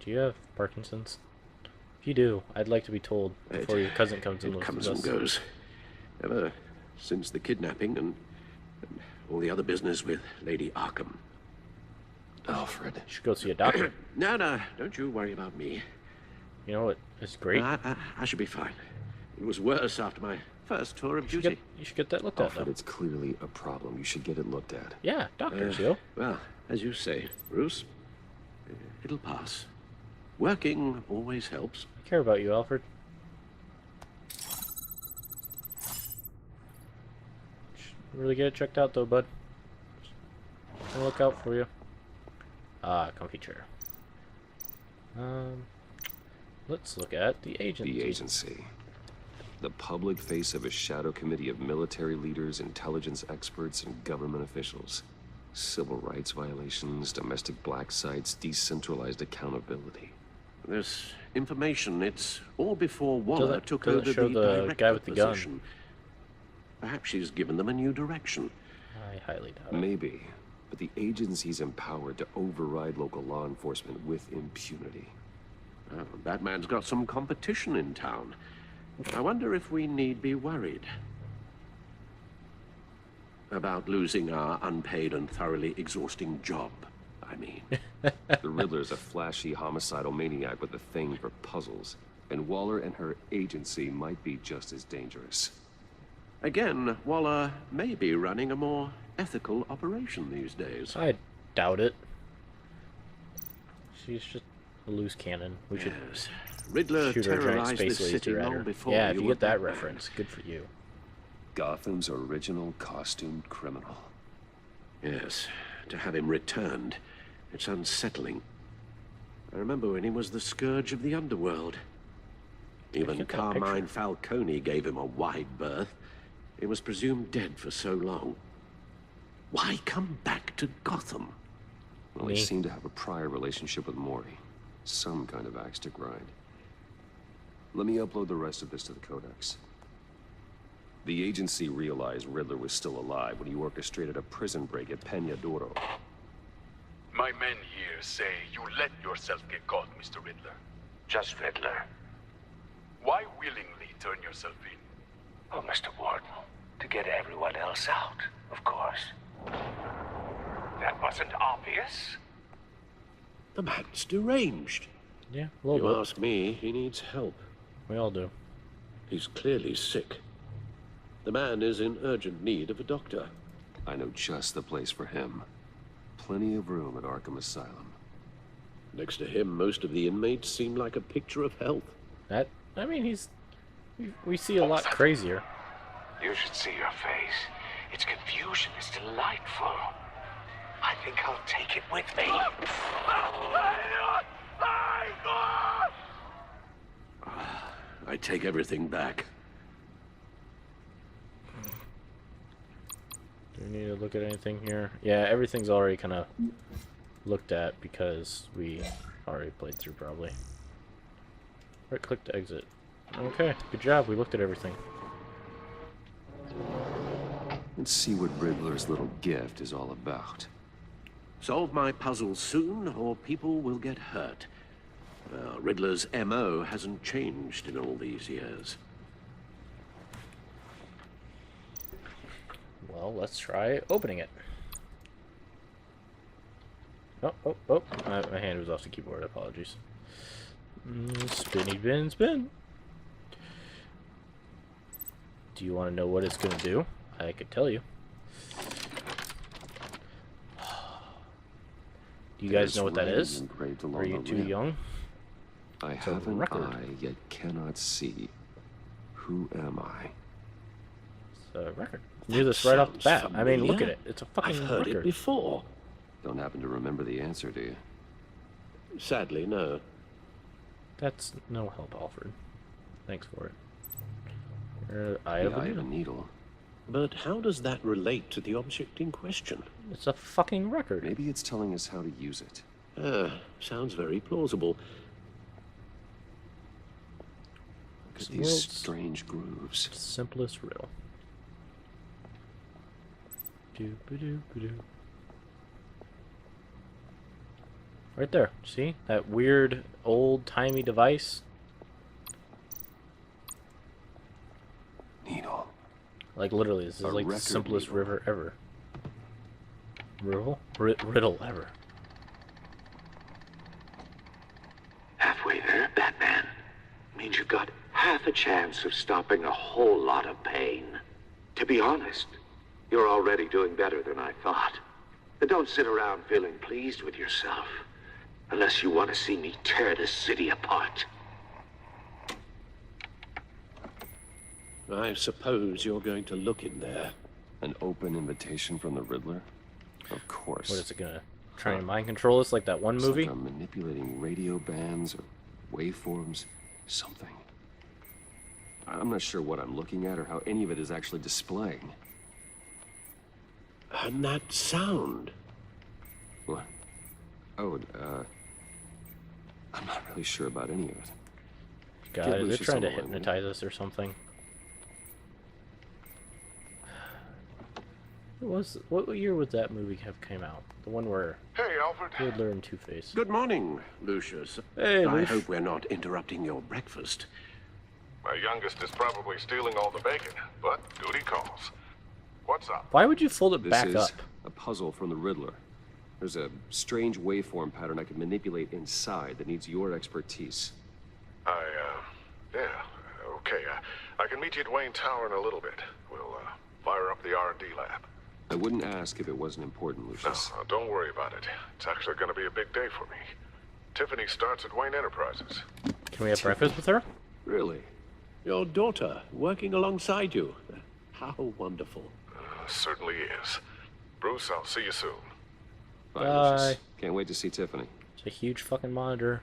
Do you have Parkinson's? If you do, I'd like to be told before your cousin comes and lives with us.
It comes and goes. Ever since the kidnapping and all the other business with Lady Arkham.
Alfred. You should go see a doctor.
No, don't you worry about me.
You know what? It's great.
I should be fine. It was worse after my first tour of duty.
You should get that looked at,
Alfred,
though.
it's clearly a problem. You should get it looked at.
Yeah, doctors, yo.
Well, as you say, Bruce, it'll pass. Working always helps.
I care about you, Alfred. Should really get it checked out, though, bud. I'll look out for you. Comfy chair. Let's look at the agency.
The agency. The public face of a shadow committee of military leaders, intelligence experts, and government officials. Civil rights violations, domestic black sites, decentralized accountability.
This information, it's all before Waller took over
show the
director
guy with the gun.
position. Perhaps she's given them a new direction.
I highly doubt it.
Maybe, but the agency's empowered to override local law enforcement with impunity.
Batman's got some competition in town. I wonder if we need be worried about losing our unpaid and thoroughly exhausting job, I mean.
The Riddler's a flashy, homicidal maniac with a thing for puzzles, and Waller and her agency might be just as dangerous.
Again, Waller may be running a more ethical operation these days.
I doubt it. She's just a loose cannon. We should
Riddler
shoot her a giant
terrorized
space
this city
laser at
long
her.
before
Yeah, if
you
you
were
get that
Batman.
reference, good for you.
Gotham's original costumed criminal.
Yes, to have him returned, it's unsettling. I remember when he was the scourge of the underworld. Even Carmine Falcone gave him a wide berth. He was presumed dead for so long. Why come back to Gotham?
Well, he seemed to have a prior relationship with Mori. Some kind of axe to grind. Let me upload the rest of this to the Codex. The agency realized Riddler was still alive when he orchestrated a prison break at Peña Duro.
My men here say you let yourself get caught, Mr. Riddler.
Just Riddler.
Why willingly turn yourself in?
Oh, Mr. Warden, to get everyone else out, of course. That wasn't obvious.
The man's deranged.
Yeah, a
You
little bit.
ask me, he needs help.
We all do.
He's clearly sick. The man is in urgent need of a doctor.
I know just the place for him. Plenty of room at Arkham Asylum.
Next to him, most of the inmates seem like a picture of health.
I mean, we see a lot crazier.
You should see your face. Its confusion is delightful. I think I'll take it with me.
I take everything back.
Do we need to look at anything here? Yeah, everything's already kind of looked at because we already played through probably. Right click to exit. Okay, good job. We looked at everything.
Let's see what Riddler's little gift is all about.
Solve my puzzle soon, or people will get hurt. Riddler's MO hasn't changed in all these years.
Well, let's try opening it. Oh. My hand was off the keyboard. Apologies. Spinny bin spin. Do you want to know what it's going to do? I could tell you. Do you guys know what that is? Are you too young?
I have an eye, yet cannot see. Who am I?
It's a record. Knew this right off the bat. I mean, look at it. It's a fucking
I've heard
record.
it before.
Don't happen to remember the answer, do you?
Sadly, no.
That's no help, Alfred. Thanks for it.
Eye of a needle.
But how does that relate to the object in question?
It's a fucking record.
Maybe it's telling us how to use it.
Sounds very plausible.
Look at these strange grooves.
Simplest riddle. Right there. See? That weird, old-timey device?
Needle.
Like, literally, this is like the simplest river ever. Riddle ever.
Halfway there, Batman. Means you've got half a chance of stopping a whole lot of pain. To be honest, you're already doing better than I thought. But don't sit around feeling pleased with yourself. Unless you want to see me tear this city apart.
I suppose you're going to look in there.
An open invitation from the Riddler? Of course.
What is it gonna try and mind control us like that one movie?
Like I'm manipulating radio bands or waveforms, something. I'm not sure what I'm looking at or how any of it is actually displaying.
And that sound.
What? Oh, I'm not really sure about any of it.
God, is it trying to hypnotize us or something? What year would that movie have came out? The one where Riddler and Two-Face.
Good morning, Lucius.
Hey,
I hope we're not interrupting your breakfast.
My youngest is probably stealing all the bacon, but duty calls. What's up?
Why would you fold it back
This
up?
is a puzzle from the Riddler. There's a strange waveform pattern I can manipulate inside that needs your expertise.
Yeah, okay. I can meet you at Wayne Tower in a little bit. We'll, fire up the R&D lab.
I wouldn't ask if it wasn't important, Lucius.
No, don't worry about it. It's actually going to be a big day for me. Tiffany starts at Wayne Enterprises.
Can we have breakfast with her?
Really? Your daughter working alongside you? How wonderful.
Certainly is. Bruce, I'll see you soon.
Bye, Lucius. Can't wait to see Tiffany.
It's a huge fucking monitor.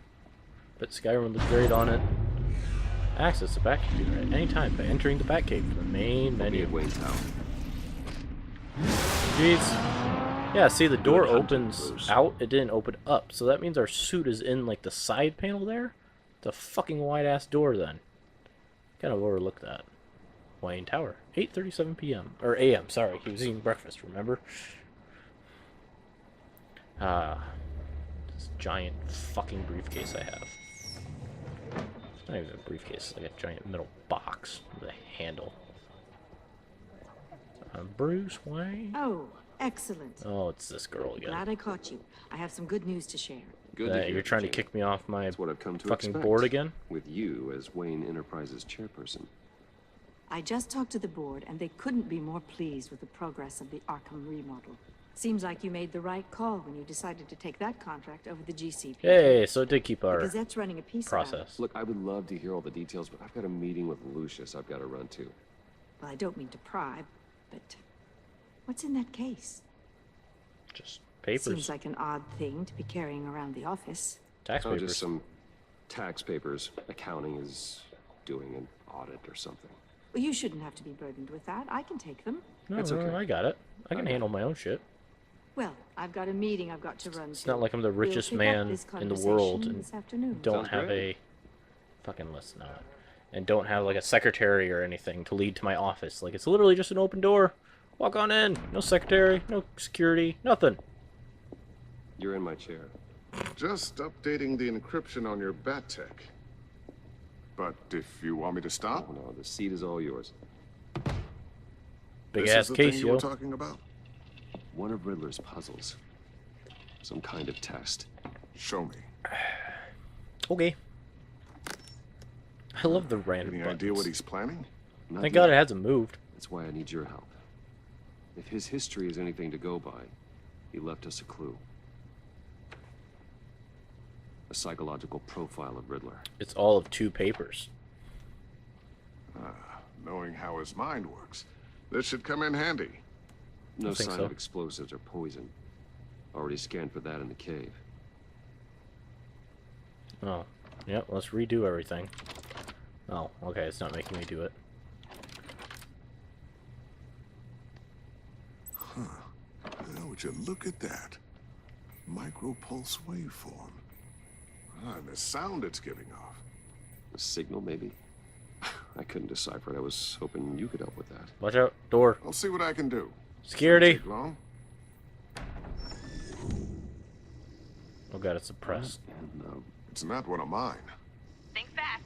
But Skyrim looks great on it. Access the Batcave at any time by entering the Batcave from the main menu.
At Wayne Tower.
Jeez. Yeah, see, the door opens out. It didn't open up. So that means our suit is in, like, the side panel there? The fucking wide-ass door, then. Kind of overlooked that. Wayne Tower. 8:37 p.m. Or a.m., sorry. He was eating breakfast, remember? This giant fucking briefcase I have. It's not even a briefcase. It's like a giant metal box with a handle. Bruce Wayne?
Oh, excellent.
Oh, it's this girl again.
Glad I caught you. I have some good news to share.
Good.
You're trying to kick me off my
That's what I've come to
fucking
expect,
board again?
With you as Wayne Enterprises chairperson.
I just talked to the board, and they couldn't be more pleased with the progress of the Arkham remodel. Seems like you made the right call when you decided to take that contract over the GCP.
Hey, so it did keep our
Gazette's running a piece
process.
Look, I would love to hear all the details, but I've got a meeting with Lucius I've got to run to.
Well, I don't mean to pry, but what's in that case?
Just papers.
Seems like an odd thing to be carrying around the office.
Tax papers.
Just some tax papers. Accounting is doing an audit or something.
Well, you shouldn't have to be burdened with that. I can take them.
No, no, I got it. I can handle my own shit.
Well, I've got a meeting I've got to run to.
It's not like I'm the richest man in the world and don't have a fucking listen on it. And don't have like a secretary or anything to lead to my office. Like it's literally just an open door. Walk on in. No secretary, no security, nothing.
You're in my chair.
Just updating the encryption on your Bat-Tech. But if you want me to stop?
Oh, no, the seat is all yours.
Big ass case,
you were talking about?
One of Riddler's puzzles. Some kind of test.
Show me.
Okay. I love the random
Any
buttons.
idea what he's planning?
Thank God it hasn't moved.
That's why I need your help. If his history is anything to go by, he left us a clue. A psychological profile of Riddler.
It's all of 2 papers.
Knowing how his mind works, This should come in handy.
No sign of explosives or poison. Already scanned for that in the cave.
Oh, yep, let's redo everything. Oh, okay, it's not making me do it.
Huh. Now, would you look at that? Micropulse waveform. Ah, and the sound it's giving off.
A signal, maybe? I couldn't decipher it. I was hoping you could help with that.
Watch out, door.
I'll see what I can do.
Security.
Shouldn't take long.
Oh god, it's suppressed.
No, it's not one of mine.
Think fast.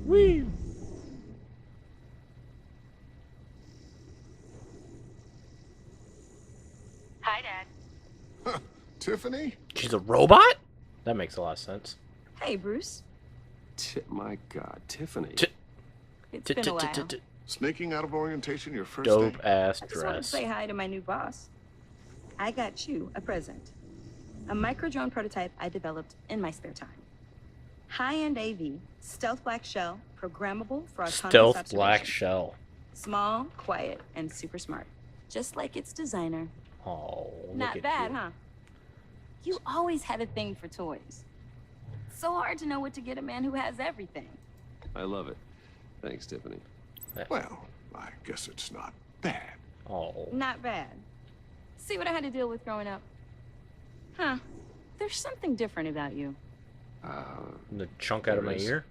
Whee!
Hi, Dad.
Tiffany?
She's a robot? That makes a lot of sense.
Hey, Bruce.
My God, Tiffany.
It's been a while.
Sneaking out of orientation your first
Dope
day?
ass
I just wanted to
dress.
say hi to my new boss. I got you a present. A micro-drone prototype I developed in my spare time. High-end AV, stealth black shell, programmable for autonomous
Stealth
observation.
black shell.
Small, quiet, and super smart. Just like its designer.
Oh,
Not
look
bad,
at you.
huh? You always had a thing for toys. So hard to know what to get a man who has everything.
I love it. Thanks, Tiffany.
Well, I guess it's not bad.
Oh.
Not bad. See what I had to deal with growing up? Huh. There's something different about you.
The chunk out of my ear?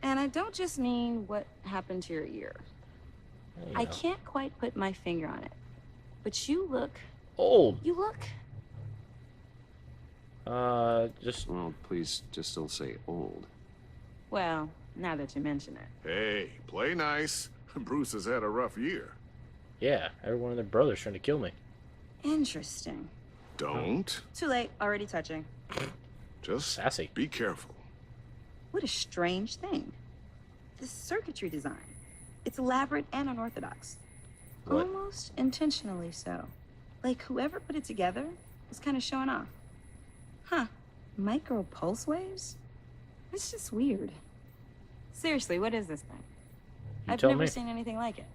And I don't just mean what happened to your ear. I can't quite put my finger on it. But you look...
Old.
You look...
Just...
Well, please, just don't say old.
Well, now that you mention it.
Hey, play nice. Bruce has had a rough year.
Yeah, every one of their brothers trying to kill me.
Interesting.
Don't.
Too late. Already touching.
Just
sassy.
Be careful.
What a strange thing. This circuitry design. It's elaborate and unorthodox.
What?
Almost intentionally so. Like whoever put it together was kind of showing off. Huh. Micro pulse waves? It's just weird. Seriously, what is this thing? I've
tell
never
me.
seen anything like it.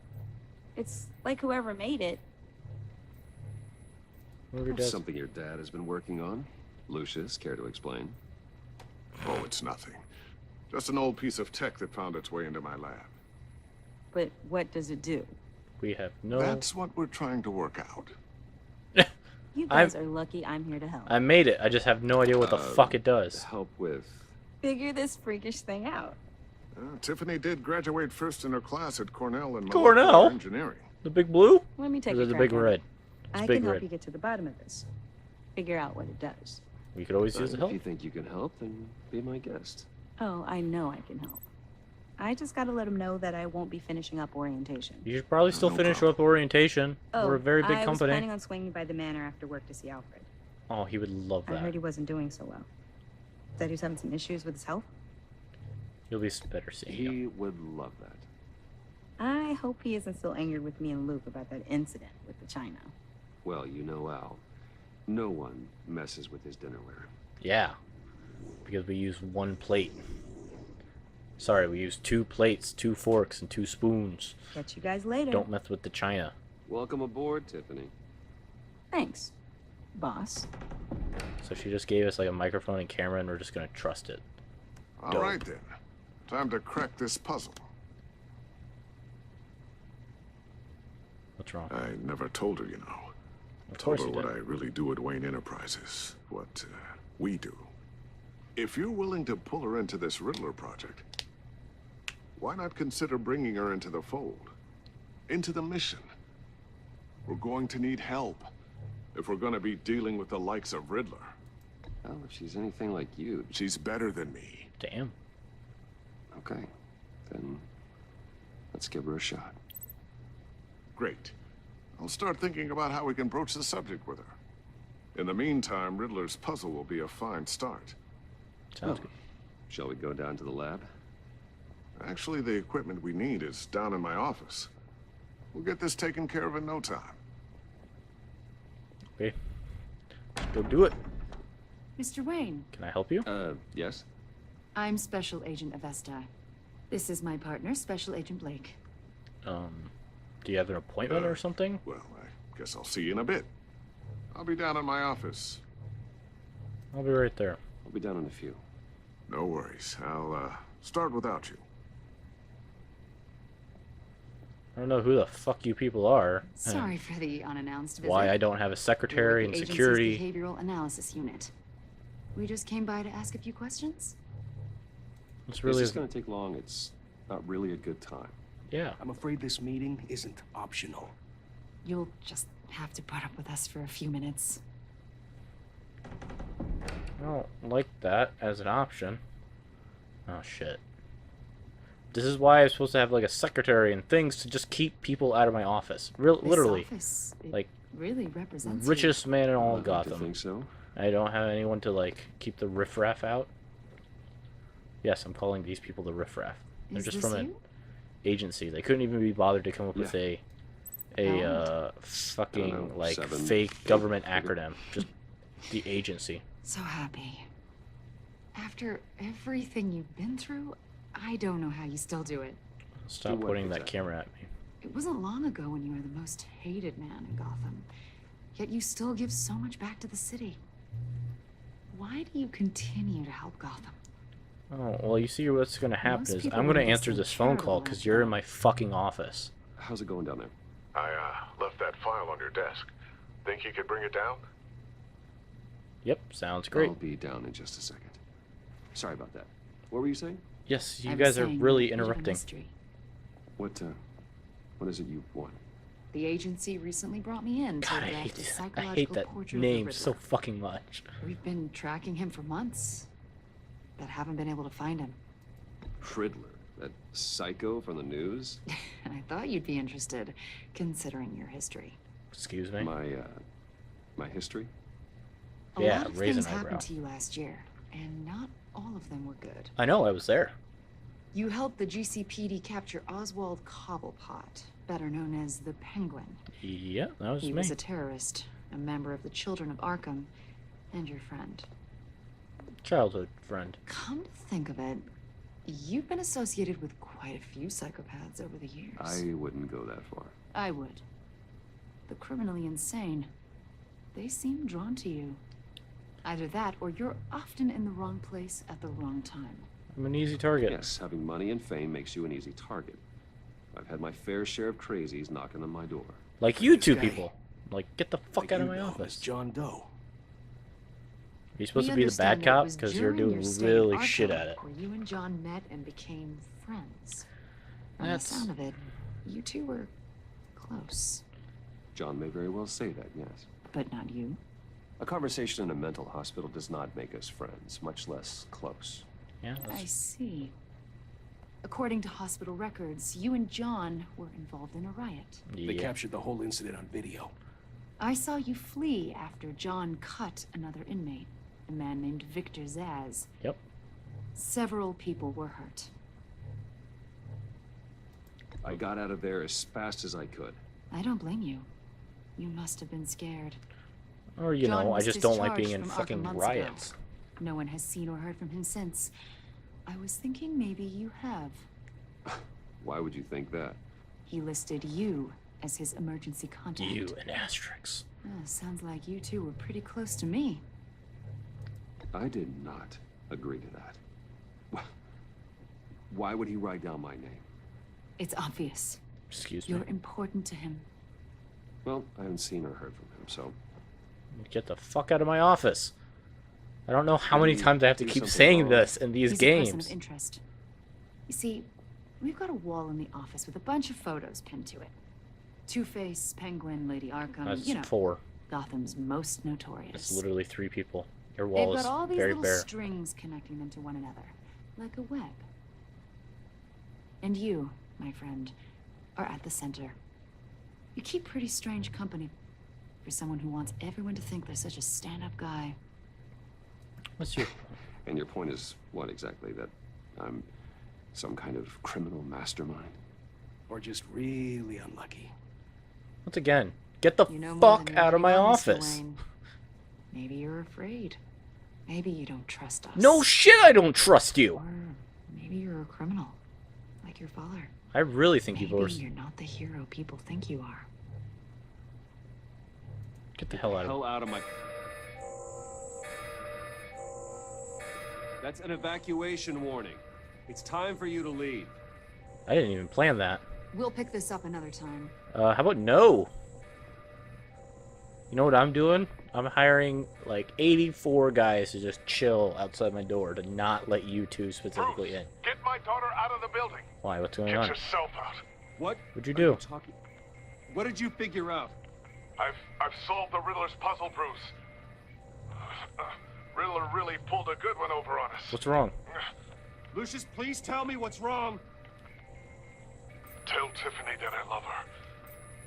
It's like whoever made it.
Something your dad has been working on? Lucius, care to explain?
Oh, it's nothing. Just an old piece of tech that found its way into my lab.
But what does it do?
We have no...
That's what we're trying to work out.
You guys are lucky I'm here to help.
I made it. I just have no idea what the fuck it does.
Help with...
Figure this freakish thing out.
Tiffany did graduate first in her class at Cornell in
Cornell?
molecular engineering.
The big blue?
Let me take
Or
a
the
crack
big
at it.
red? It's
I
big
can help
red.
you get to the bottom of this. Figure out what it does.
We could always use the help.
If you think you can help, then be my guest.
Oh, I know I can help. I just gotta let him know that I won't be finishing up orientation.
You should probably still finish up orientation.
Oh,
We're a very big
I was
company.
planning on swinging by the Manor after work to see Alfred.
Oh, he would love
I
that.
heard he wasn't doing so well. Said he was having some issues with his health.
You'll be better seeing him.
He would love that.
I hope he isn't still angered with me and Luke about that incident with the China.
Well, you know Al. No one messes with his dinnerware.
Yeah. Because we use one plate. Sorry, we use 2 plates, 2 forks, and 2 spoons.
Catch you guys later.
Don't mess with the china.
Welcome aboard, Tiffany.
Thanks, boss.
So she just gave us like a microphone and camera, and we're just gonna trust it.
All right then. Time to crack this puzzle.
What's wrong?
I never told her, you know.
Of
Told
course
her
you
what
did.
I really do at Wayne Enterprises. What we do. If you're willing to pull her into this Riddler project, why not consider bringing her into the fold? Into the mission? We're going to need help if we're going to be dealing with the likes of Riddler.
Well, if she's anything like you...
She's better than me.
Damn.
Okay. Then let's give her a shot.
Great. I'll start thinking about how we can broach the subject with her. In the meantime, Riddler's puzzle will be a fine start.
Sounds good.
Shall we go down to the lab?
Actually, the equipment we need is down in my office. We'll get this taken care of in no time.
Okay. Let's go do it.
Mr. Wayne,
Can I help you?
Yes?
I'm Special Agent Avesta. This is my partner, Special Agent Blake.
Do you have an appointment or something?
Well, I guess I'll see you in a bit. I'll be down in my office.
I'll be right there.
I'll be down in a few.
No worries. I'll start without you.
I don't know who the fuck you people are.
Sorry for the unannounced visit.
Why I don't have a secretary and
We're with the
security.
agency's behavioral analysis unit. We just came by to ask a few questions.
It's really
just going to take long. It's not really a good time.
Yeah.
I'm afraid this meeting isn't optional.
You'll just have to put up with us for a few minutes.
I don't like that as an option. Oh shit. This is why I'm supposed to have like a secretary and things to just keep people out of my office. Literally.
Office,
like
really represents
richest man in all of
I
Gotham.
think so.
I don't have anyone to like keep the riffraff out. Yes, I'm calling these people the riffraff. They're
Is
just
this
from an
you?
agency. They couldn't even be bothered to come up with fucking like
7,
fake
8,
government acronym. Just the agency.
So happy. After everything you've been through, I don't know how you still do it.
Stop pointing that camera at me.
It wasn't long ago when you were the most hated man in Gotham. Yet you still give so much back to the city. Why do you continue to help Gotham?
Oh, well, you see what's going to happen
Most
is
people
I'm going to
wouldn't be
answer
so
this phone call
charitable
because you're in my fucking office.
How's it going down there?
I left that file on your desk. Think you could bring it down?
Yep, sounds great.
I'll be down in just a second. Sorry about that. What were you saying?
Yes, you
I was
guys are
saying
really
you have a
interrupting.
mystery.
What is it you want?
The agency recently brought me in to
God, I
draft
hate
a
that. I
psychological
hate that
portrait
name
of the
so
Riddler.
fucking much.
We've been tracking him for months, but haven't been able to find him.
Riddler, that psycho from the news?
I thought you'd be interested, considering your history.
Excuse me?
My history?
A
Yeah,
lot of
raise
things
an eyebrow.
happened to you last year, and not all of them were good.
I know, I was there.
You helped the GCPD capture Oswald Cobblepot, better known as the Penguin.
Yeah, that was
He
me.
was a terrorist, a member of the Children of Arkham, and your friend.
Childhood friend.
Come to think of it, you've been associated with quite a few psychopaths over the years.
I wouldn't go that far.
I would. The criminally insane. They seem drawn to you. Either that, or you're often in the wrong place at the wrong time.
I'm an easy target.
Yes, having money and fame makes you an easy target. I've had my fair share of crazies knocking on my door.
Like you two people. Like, get the fuck out of my
As
office.
John Doe.
You're supposed
We
to be the
understand
bad
that it
cop
was
because you're
during
doing
your stay
really
Arkham
shit at it.
Where you and John met and became friends. From
That's-
the sound of it, you two were close.
John may very well say that, yes.
But not you.
A conversation in a mental hospital does not make us friends, much less close.
Yeah,
I see. According to hospital records, you and John were involved in a riot.
They captured the whole incident on video.
I saw you flee after John cut another inmate, a man named Victor Zaz.
Yep.
Several people were hurt.
I got out of there as fast as I could.
I don't blame you. You must have been scared.
Or, you
John
know, I
was
just don't like being
discharged
in
from
fucking
Arkham months ago.
riots.
No one has seen or heard from him since. I was thinking maybe you have.
Why would you think that?
He listed you as his emergency contact.
You and asterisks.
Sounds like you two were pretty close to me.
I did not agree to that. Why would he write down my name?
It's obvious.
Excuse me.
You're important to him.
Well, I haven't seen or heard from him, so...
Get the fuck out of my office. I don't know how many
Maybe
times I have to
do
keep
something
saying
wrong.
this in these
He's a person
games.
of interest. You see, we've got a wall in the office with a bunch of photos pinned to it. Two-Face, Penguin, Lady Arkham,
That's
you know,
4.
Gotham's most notorious.
It's literally 3 people. Your
They've
wall
got
is
all these
very
little
bare.
strings connecting them to one another, like a web. And you, my friend, are at the center. You keep pretty strange company for someone who wants everyone to think they're such a stand-up guy.
What's your...
And your point is what exactly? That I'm some kind of criminal mastermind?
Or just really unlucky.
Once again, get the
You know more
fuck
than
out of my
everyone, Mr.
office.
Wayne. Maybe you're afraid. Maybe you don't trust us.
No shit, I don't trust you.
Or maybe you're a criminal, like your father.
I really think
Maybe
people are...
you're not the hero people think you are.
Get the hell out of
my... That's an evacuation warning. It's time for you to leave.
I didn't even plan that.
We'll pick this up another time.
How about no? You know what I'm doing? I'm hiring like 84 guys to just chill outside my door to not let you two specifically in.
Get my daughter out of the building.
Why? What's going
Get
on?
yourself out.
What?
What'd you do?
What did you figure out?
I've solved the Riddler's puzzle, Bruce. Riddler really pulled a good one over on us.
What's wrong?
Lucius, please tell me what's wrong.
Tell Tiffany that I love her.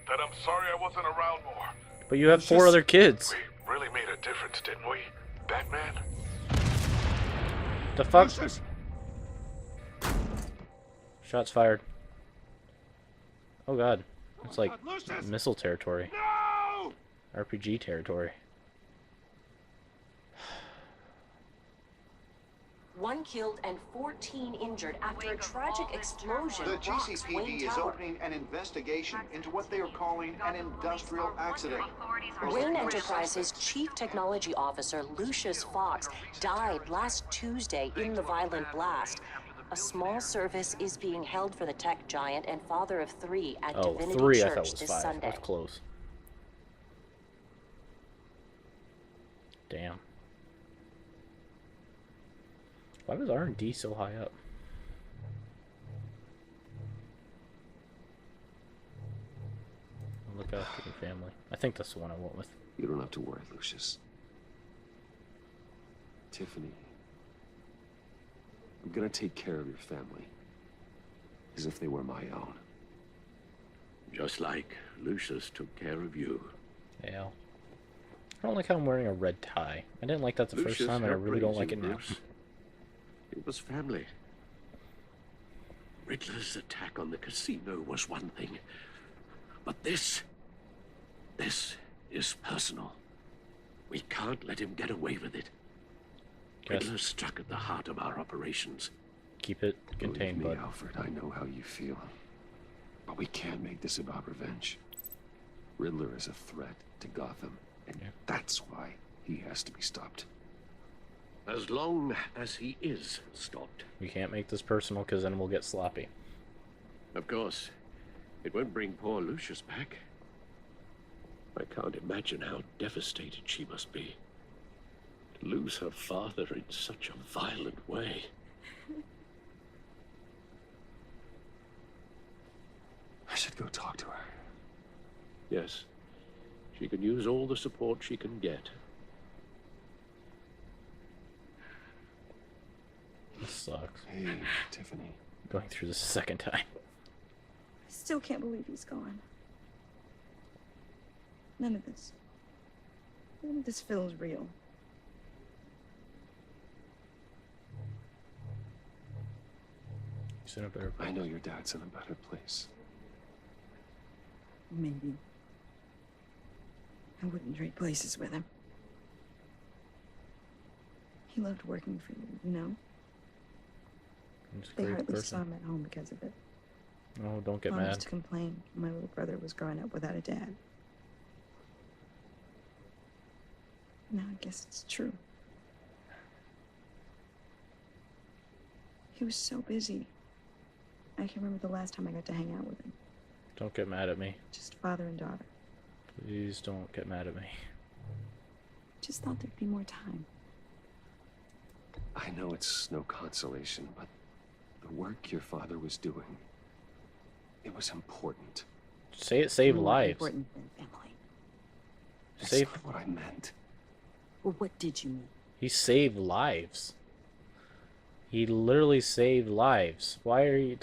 That I'm sorry I wasn't around more.
But you have 4 other kids.
We really made a difference, didn't we, Batman?
The fuck?
Lucius!
Shots fired. Oh god. It's like
Lucius!
missile territory.
No!
RPG territory.
1 killed and 14 injured after a tragic explosion
The
rocks Wayne
GCPD is
Tower.
opening an investigation into what they are calling an industrial accident.
Wayne Enterprises Chief Technology Officer Lucius Fox died last Tuesday in the violent blast. A small service is being held for the tech giant and father of 3 at
Oh,
Divinity
3, I
Church
thought was
this
5.
Sunday.
That's close. Damn. Why was R&D so high up? Look after the family. I think that's the one I went with.
You don't have to worry, Lucius. Tiffany, I'm gonna take care of your family. As if they were my own.
Just like Lucius took care of you.
Yeah. I don't like how I'm wearing a red tie. I didn't like that the first
Lucius
time, and I
helped
really don't
raise
like
you,
it now.
Bruce. It was family. Riddler's attack on the casino was one thing. But this is personal. We can't let him get away with it. Riddler struck at the heart of our operations.
Keep it contained,
Believe me,
bud.
Alfred, I know how you feel. But we can't make this about revenge. Riddler is a threat to Gotham, and that's why he has to be stopped.
As long as he is stopped.
We can't make this personal, because then we'll get sloppy.
Of course. It won't bring poor Lucius back. I can't imagine how devastated she must be. To lose her father in such a violent way.
I should go talk to her.
Yes. She can use all the support she can get.
This sucks.
Hey, Tiffany.
Going through this a second time.
I still can't believe he's gone. None of this feels real.
He's in a better place.
I know your dad's in a better place.
Maybe. I wouldn't trade places with him. He loved working for you, you know?
He's a
They
great
hardly saw
person.
him at home because of it.
Oh, don't get
Mom
mad.
used to complain my little brother was growing up without a dad. Now I guess it's true. He was so busy. I can remember the last time I got to hang out with him.
Don't get mad at me.
Just father and daughter.
Please don't get mad at me.
Just thought there'd be more time.
I know it's no consolation, but the work your father was doing, it was important.
Say it saved
More
lives.
important than family.
That's
Save.
not what I meant.
Well, what did you mean?
He saved lives. He literally saved lives. Why are you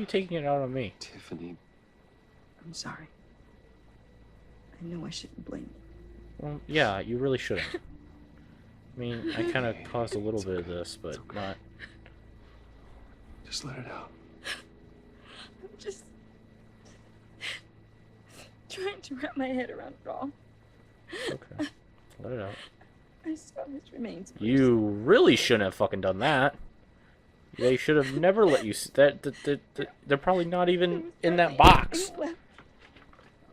taking it out on me?
Tiffany.
I'm sorry. I know I shouldn't blame you.
Well, yeah, you really shouldn't. I mean, I kind of caused a little bit of this, but not.
Just let it out.
I'm just trying to wrap my head around it all.
Okay. Let it out.
I saw his remains.
You really shouldn't have fucking done that. They should have never let you. They're probably not even in that box.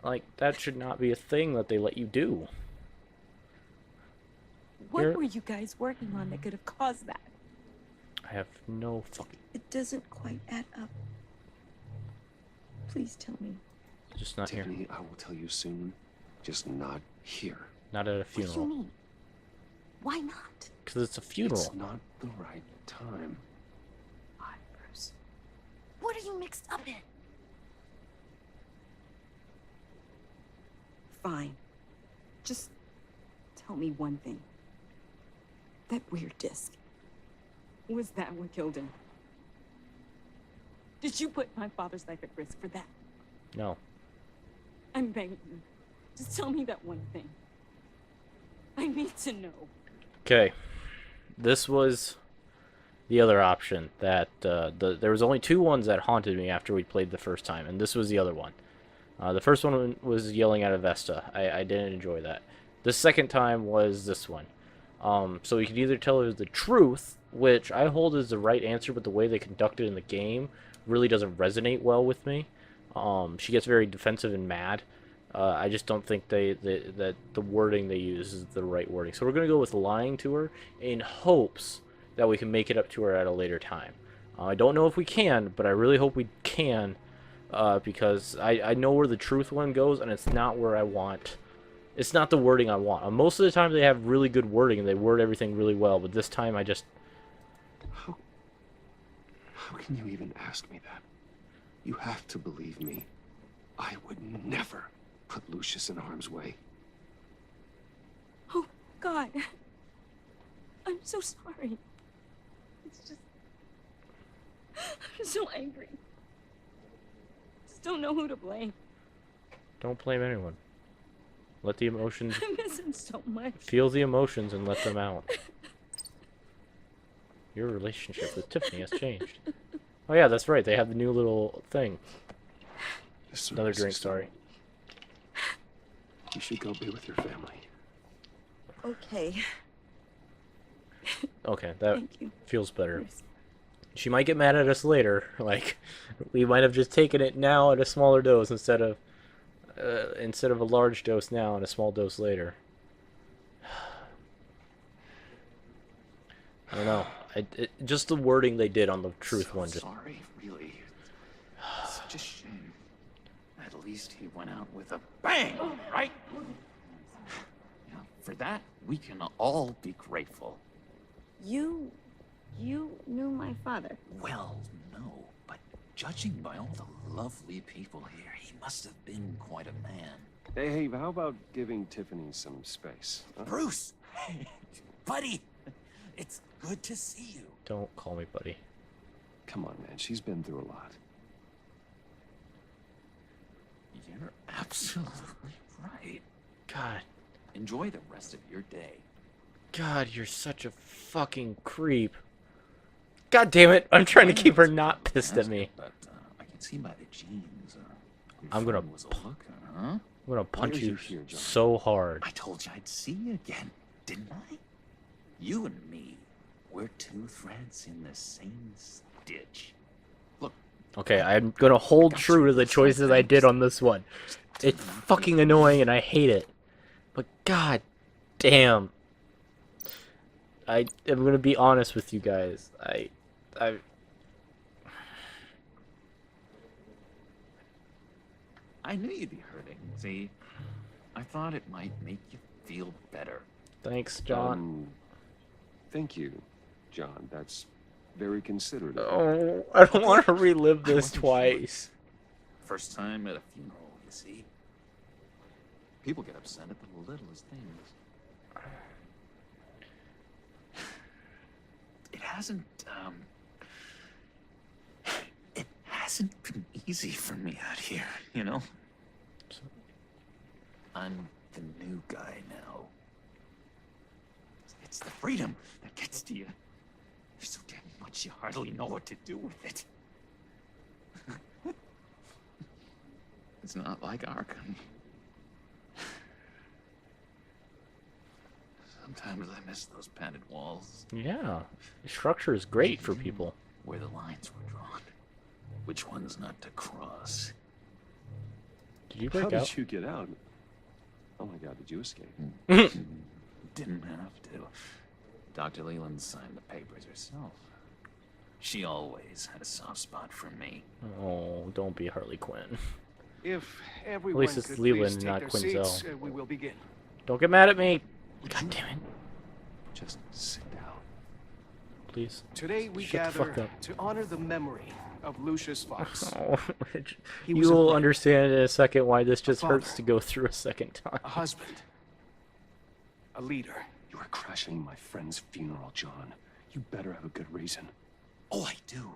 Like, that should not be a thing that they let you do.
What were you guys working on that could have caused that?
I have no fucking...
It doesn't quite add up. Please tell me.
Just not here.
Tiffany, I will tell you soon. Just not here.
Not at a funeral.
What do you mean? Why not?
Because it's a funeral.
It's not the right time.
Why, Bruce? What are you mixed up in? Fine. Just tell me one thing. That weird disc. Was that what killed him? Did you put my father's life at risk for that?
No.
I'm begging you. Just tell me that one thing. I need to know.
Okay. This was the other option. That there was only two ones that haunted me after we played the first time, and this was the other one. The first one was yelling at a Vesta. I didn't enjoy that. The second time was this one. So we could either tell her the truth, which I hold is the right answer, but the way they conduct it in the game really doesn't resonate well with me. She gets very defensive and mad. I just don't think that the wording they use is the right wording. So we're going to go with lying to her in hopes that we can make it up to her at a later time. I don't know if we can, but I really hope we can, because I know where the truth one goes, and it's not where I want. It's not the wording I want. Most of the time they have really good wording, and they word everything really well, but this time I just...
How can you even ask me that? You have to believe me. I would never put Lucius in harm's way.
Oh, God. I'm so sorry. It's just... I'm so angry. Just don't know who to blame.
Don't blame anyone. Let the emotions...
I miss him so much.
Feel the emotions and let them out. Your relationship with Tiffany has changed. Oh yeah, that's right. They have the new little thing. Another drink, sorry.
You should go be with your family.
Okay.
Okay, that
Thank you.
feels better. She might get mad at us later. Like, we might have just taken it now at a smaller dose instead of a large dose now and a small dose later. I don't know. Just the wording they did on the truth one. Just
Sorry, really. Such a shame. At least he went out with a bang, right? Yeah, for that, we can all be grateful.
You knew my father.
Well, no, but judging by all the lovely people here, he must have been quite a man.
Hey, how about giving Tiffany some space? Huh?
Bruce! Buddy! It's good to see you.
don't call me buddy.
Come on, man. She's been through a lot.
You're absolutely right.
God.
Enjoy the rest of your day.
God, you're such a fucking creep. God damn it. I'm trying to keep her not pissed at me.
But I can see by the jeans.
I'm gonna punch you so hard.
I told you I'd see you again, didn't I? You and me, we're two threads in the same stitch. Look.
Okay, I'm gonna hold true to the choices I did on this one. It's fucking annoying and I hate it. But god damn. I am gonna be honest with you guys.
I knew you'd be hurting, see? I thought it might make you feel better.
Thanks, John.
Thank you, John. That's very considerate.
Oh, I don't want to relive this twice.
First time at a funeral, you see? People get upset at the littlest things. It hasn't been easy for me out here, you know? I'm the new guy now. It's the freedom that gets to you. There's so damn much you hardly know what to do with it. It's not like Arkham. Sometimes I miss those padded walls.
Yeah, the structure is great for people.
where the lines were drawn. Which one's not to cross.
Did you break
How
out?
did you get out? Oh my god, did you escape?
Didn't have to. Dr. Leland signed the papers herself. She always had a soft spot for me.
Oh, don't be Harley Quinn.
If
At
everyone
least it's
could
Leland,
please take
not
their
Quinzel.
seats, we will begin.
Don't get mad at me. God damn it.
Just sit down.
Please.
Today we
Shut the fuck
gather
up.
to honor the memory of Lucius Fox.
Oh,
He was
you
a
will
friend,
understand in a second why this just
father,
hurts to go through a second time.
a husband, a leader.
You are crashing my friend's funeral, John. You better have a good reason.
Oh, I do.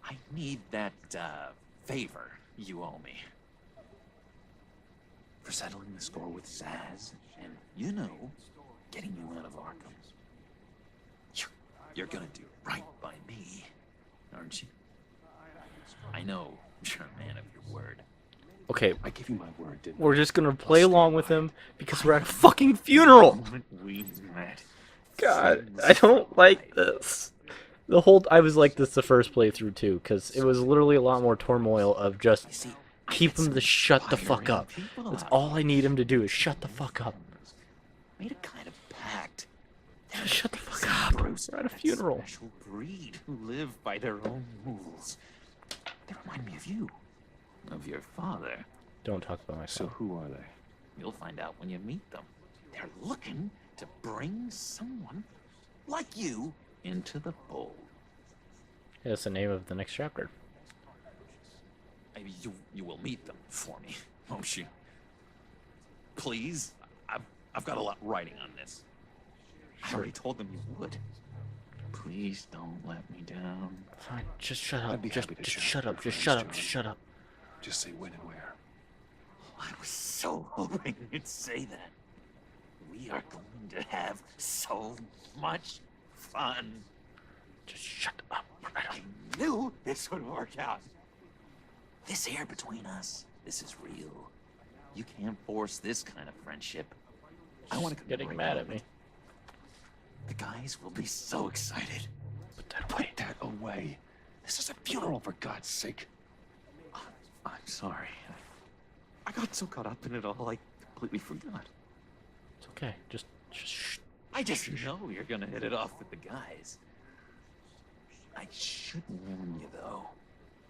I need that, favor you owe me. For settling the score with Zaz, and, you know, getting you out of Arkham. You're gonna do right by me, aren't you? I know you're a man of your word.
Okay,
I give you my word, didn't
we're just gonna play along with him because we're at a fucking funeral.
We met.
God, I don't like this. I was like this the first playthrough too, because it was literally a lot more turmoil of just keep him to shut the fuck up. That's all I need him to do is shut the fuck up.
Made a kind of pact.
Just shut the fuck up. We're at a funeral.
Special breed who live by their own rules. They remind me of you, of your father.
Don't talk about myself.
So who are they?
You'll find out when you meet them. They're looking to bring someone like you into the fold.
Yeah, that's the name of the next chapter.
Maybe you will meet them for me, won't you? Please, I've got a lot writing on this. I already told them you would. Please don't let me down.
Fine, just shut up.
I'd be
Just
happy to
shut
share
up.
with
Just
my
shut
friends,
up.
John.
Just shut up.
Just say when and where.
I was so hoping you'd say that. We are going to have so much fun.
Just shut up.
I knew this would work out. This air between us, this is real. You can't force this kind of friendship. I want to
Getting mad at me.
The guys will be so excited.
Put that away.
Put that away. This is a funeral, for God's sake.
I'm sorry. I got so caught up in it all, I completely forgot.
It's okay. Just shh.
I just know you're gonna hit it off with the guys. I should warn you, though.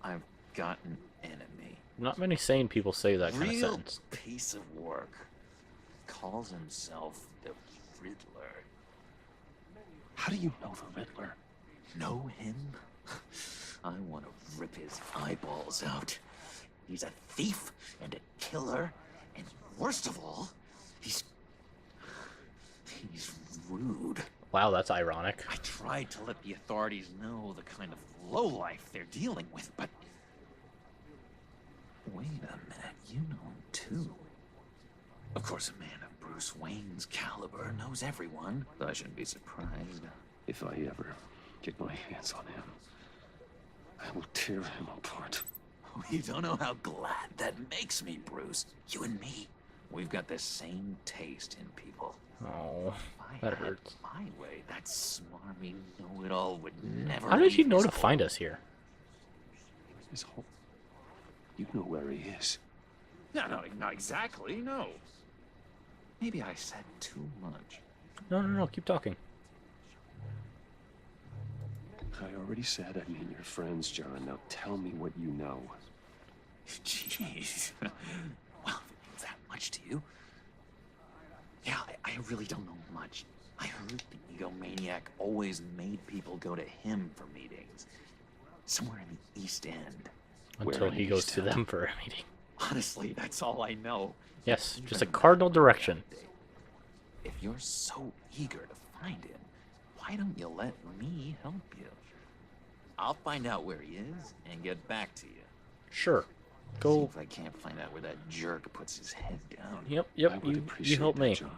I've got an enemy.
Not many sane people say that kind of
Real
sentence.
piece of work. Calls himself the Riddler.
How do you know the Riddler?
Know him? I want to rip his eyeballs out. He's a thief and a killer, and worst of all, he's rude.
Wow, that's ironic.
I tried to let the authorities know the kind of lowlife they're dealing with, but wait a minute, you know him too. Of course, a man of Bruce Wayne's caliber knows everyone, so I shouldn't be surprised.
If I ever get my hands on him, I will tear him apart.
You don't know how glad that makes me, Bruce. You and me, we've got the same taste in people.
Oh, that hurts.
My way, that smarmy know-it-all would never.
How did he
leave
know
his
to find us here?
His home. You know where he is.
No, not exactly, no. Maybe I said too much.
No, keep talking.
I already said I mean your friends, John. Now tell me what you know.
Jeez. Well, if it means that much to you. Yeah, I really don't know much. I heard the egomaniac always made people go to him for meetings. Somewhere in the East End.
Until he goes to them for a meeting.
Honestly, that's all I know.
Yes, just a cardinal direction.
If you're so eager to find him, why don't you let me help you? I'll find out where he is and get back to you.
Sure.
See
Go.
if I can't find out where that jerk puts his head down.
Yep,
I would
you
appreciate
help
that,
me.
John.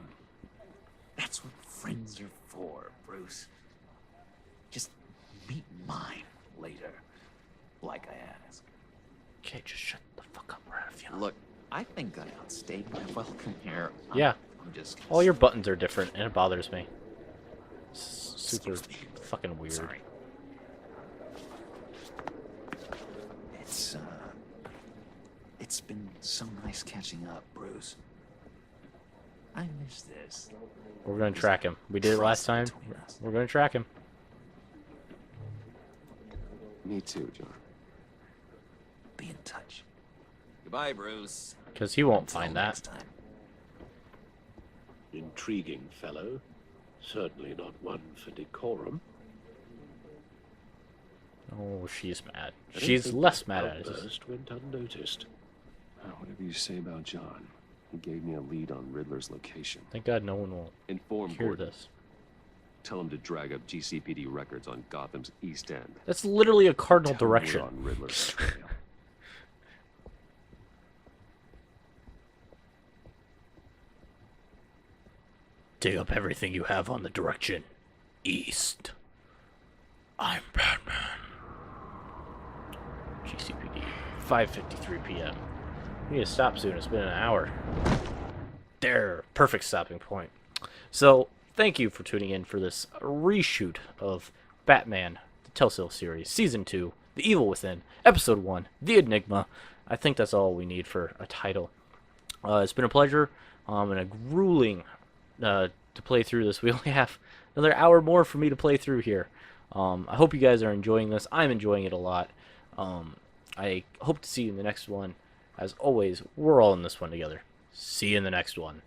That's what friends are for, Bruce. Just meet mine later, like I asked.
Okay, just shut the fuck up. We're at a funeral.
Look, I think I outstayed my welcome here.
Yeah.
I'm just
All your buttons are different, and it bothers me. Super
Excuse me.
fucking weird.
Sorry. It's been so nice catching up, Bruce. I miss this.
We're gonna track him. We did it last time. We're gonna track him.
Me too, John.
Be in touch. Goodbye, Bruce.
Because he won't find that.
Intriguing fellow. Certainly not one for decorum.
Oh, she's mad. She's less mad at us.
Outburst went unnoticed.
Whatever you say about John, he gave me a lead on Riddler's location.
Thank God no one will
Inform
hear
Gordon.
this.
Tell him to drag up GCPD records on Gotham's East End.
That's literally a cardinal
Tell him we're
direction.
on Riddler's trail.
Dig up everything you have on the direction east. I'm Batman. GCPD, 5:53 p.m. We need to stop soon. It's been an hour. There, perfect stopping point. So, thank you for tuning in for this reshoot of Batman, the Telltale series, Season 2, The Evil Within, Episode 1, The Enigma. I think that's all we need for a title. It's been a pleasure and a grueling to play through this. We only have another hour more for me to play through here. I hope you guys are enjoying this. I'm enjoying it a lot. I hope to see you in the next one. As always, we're all in this one together. See you in the next one.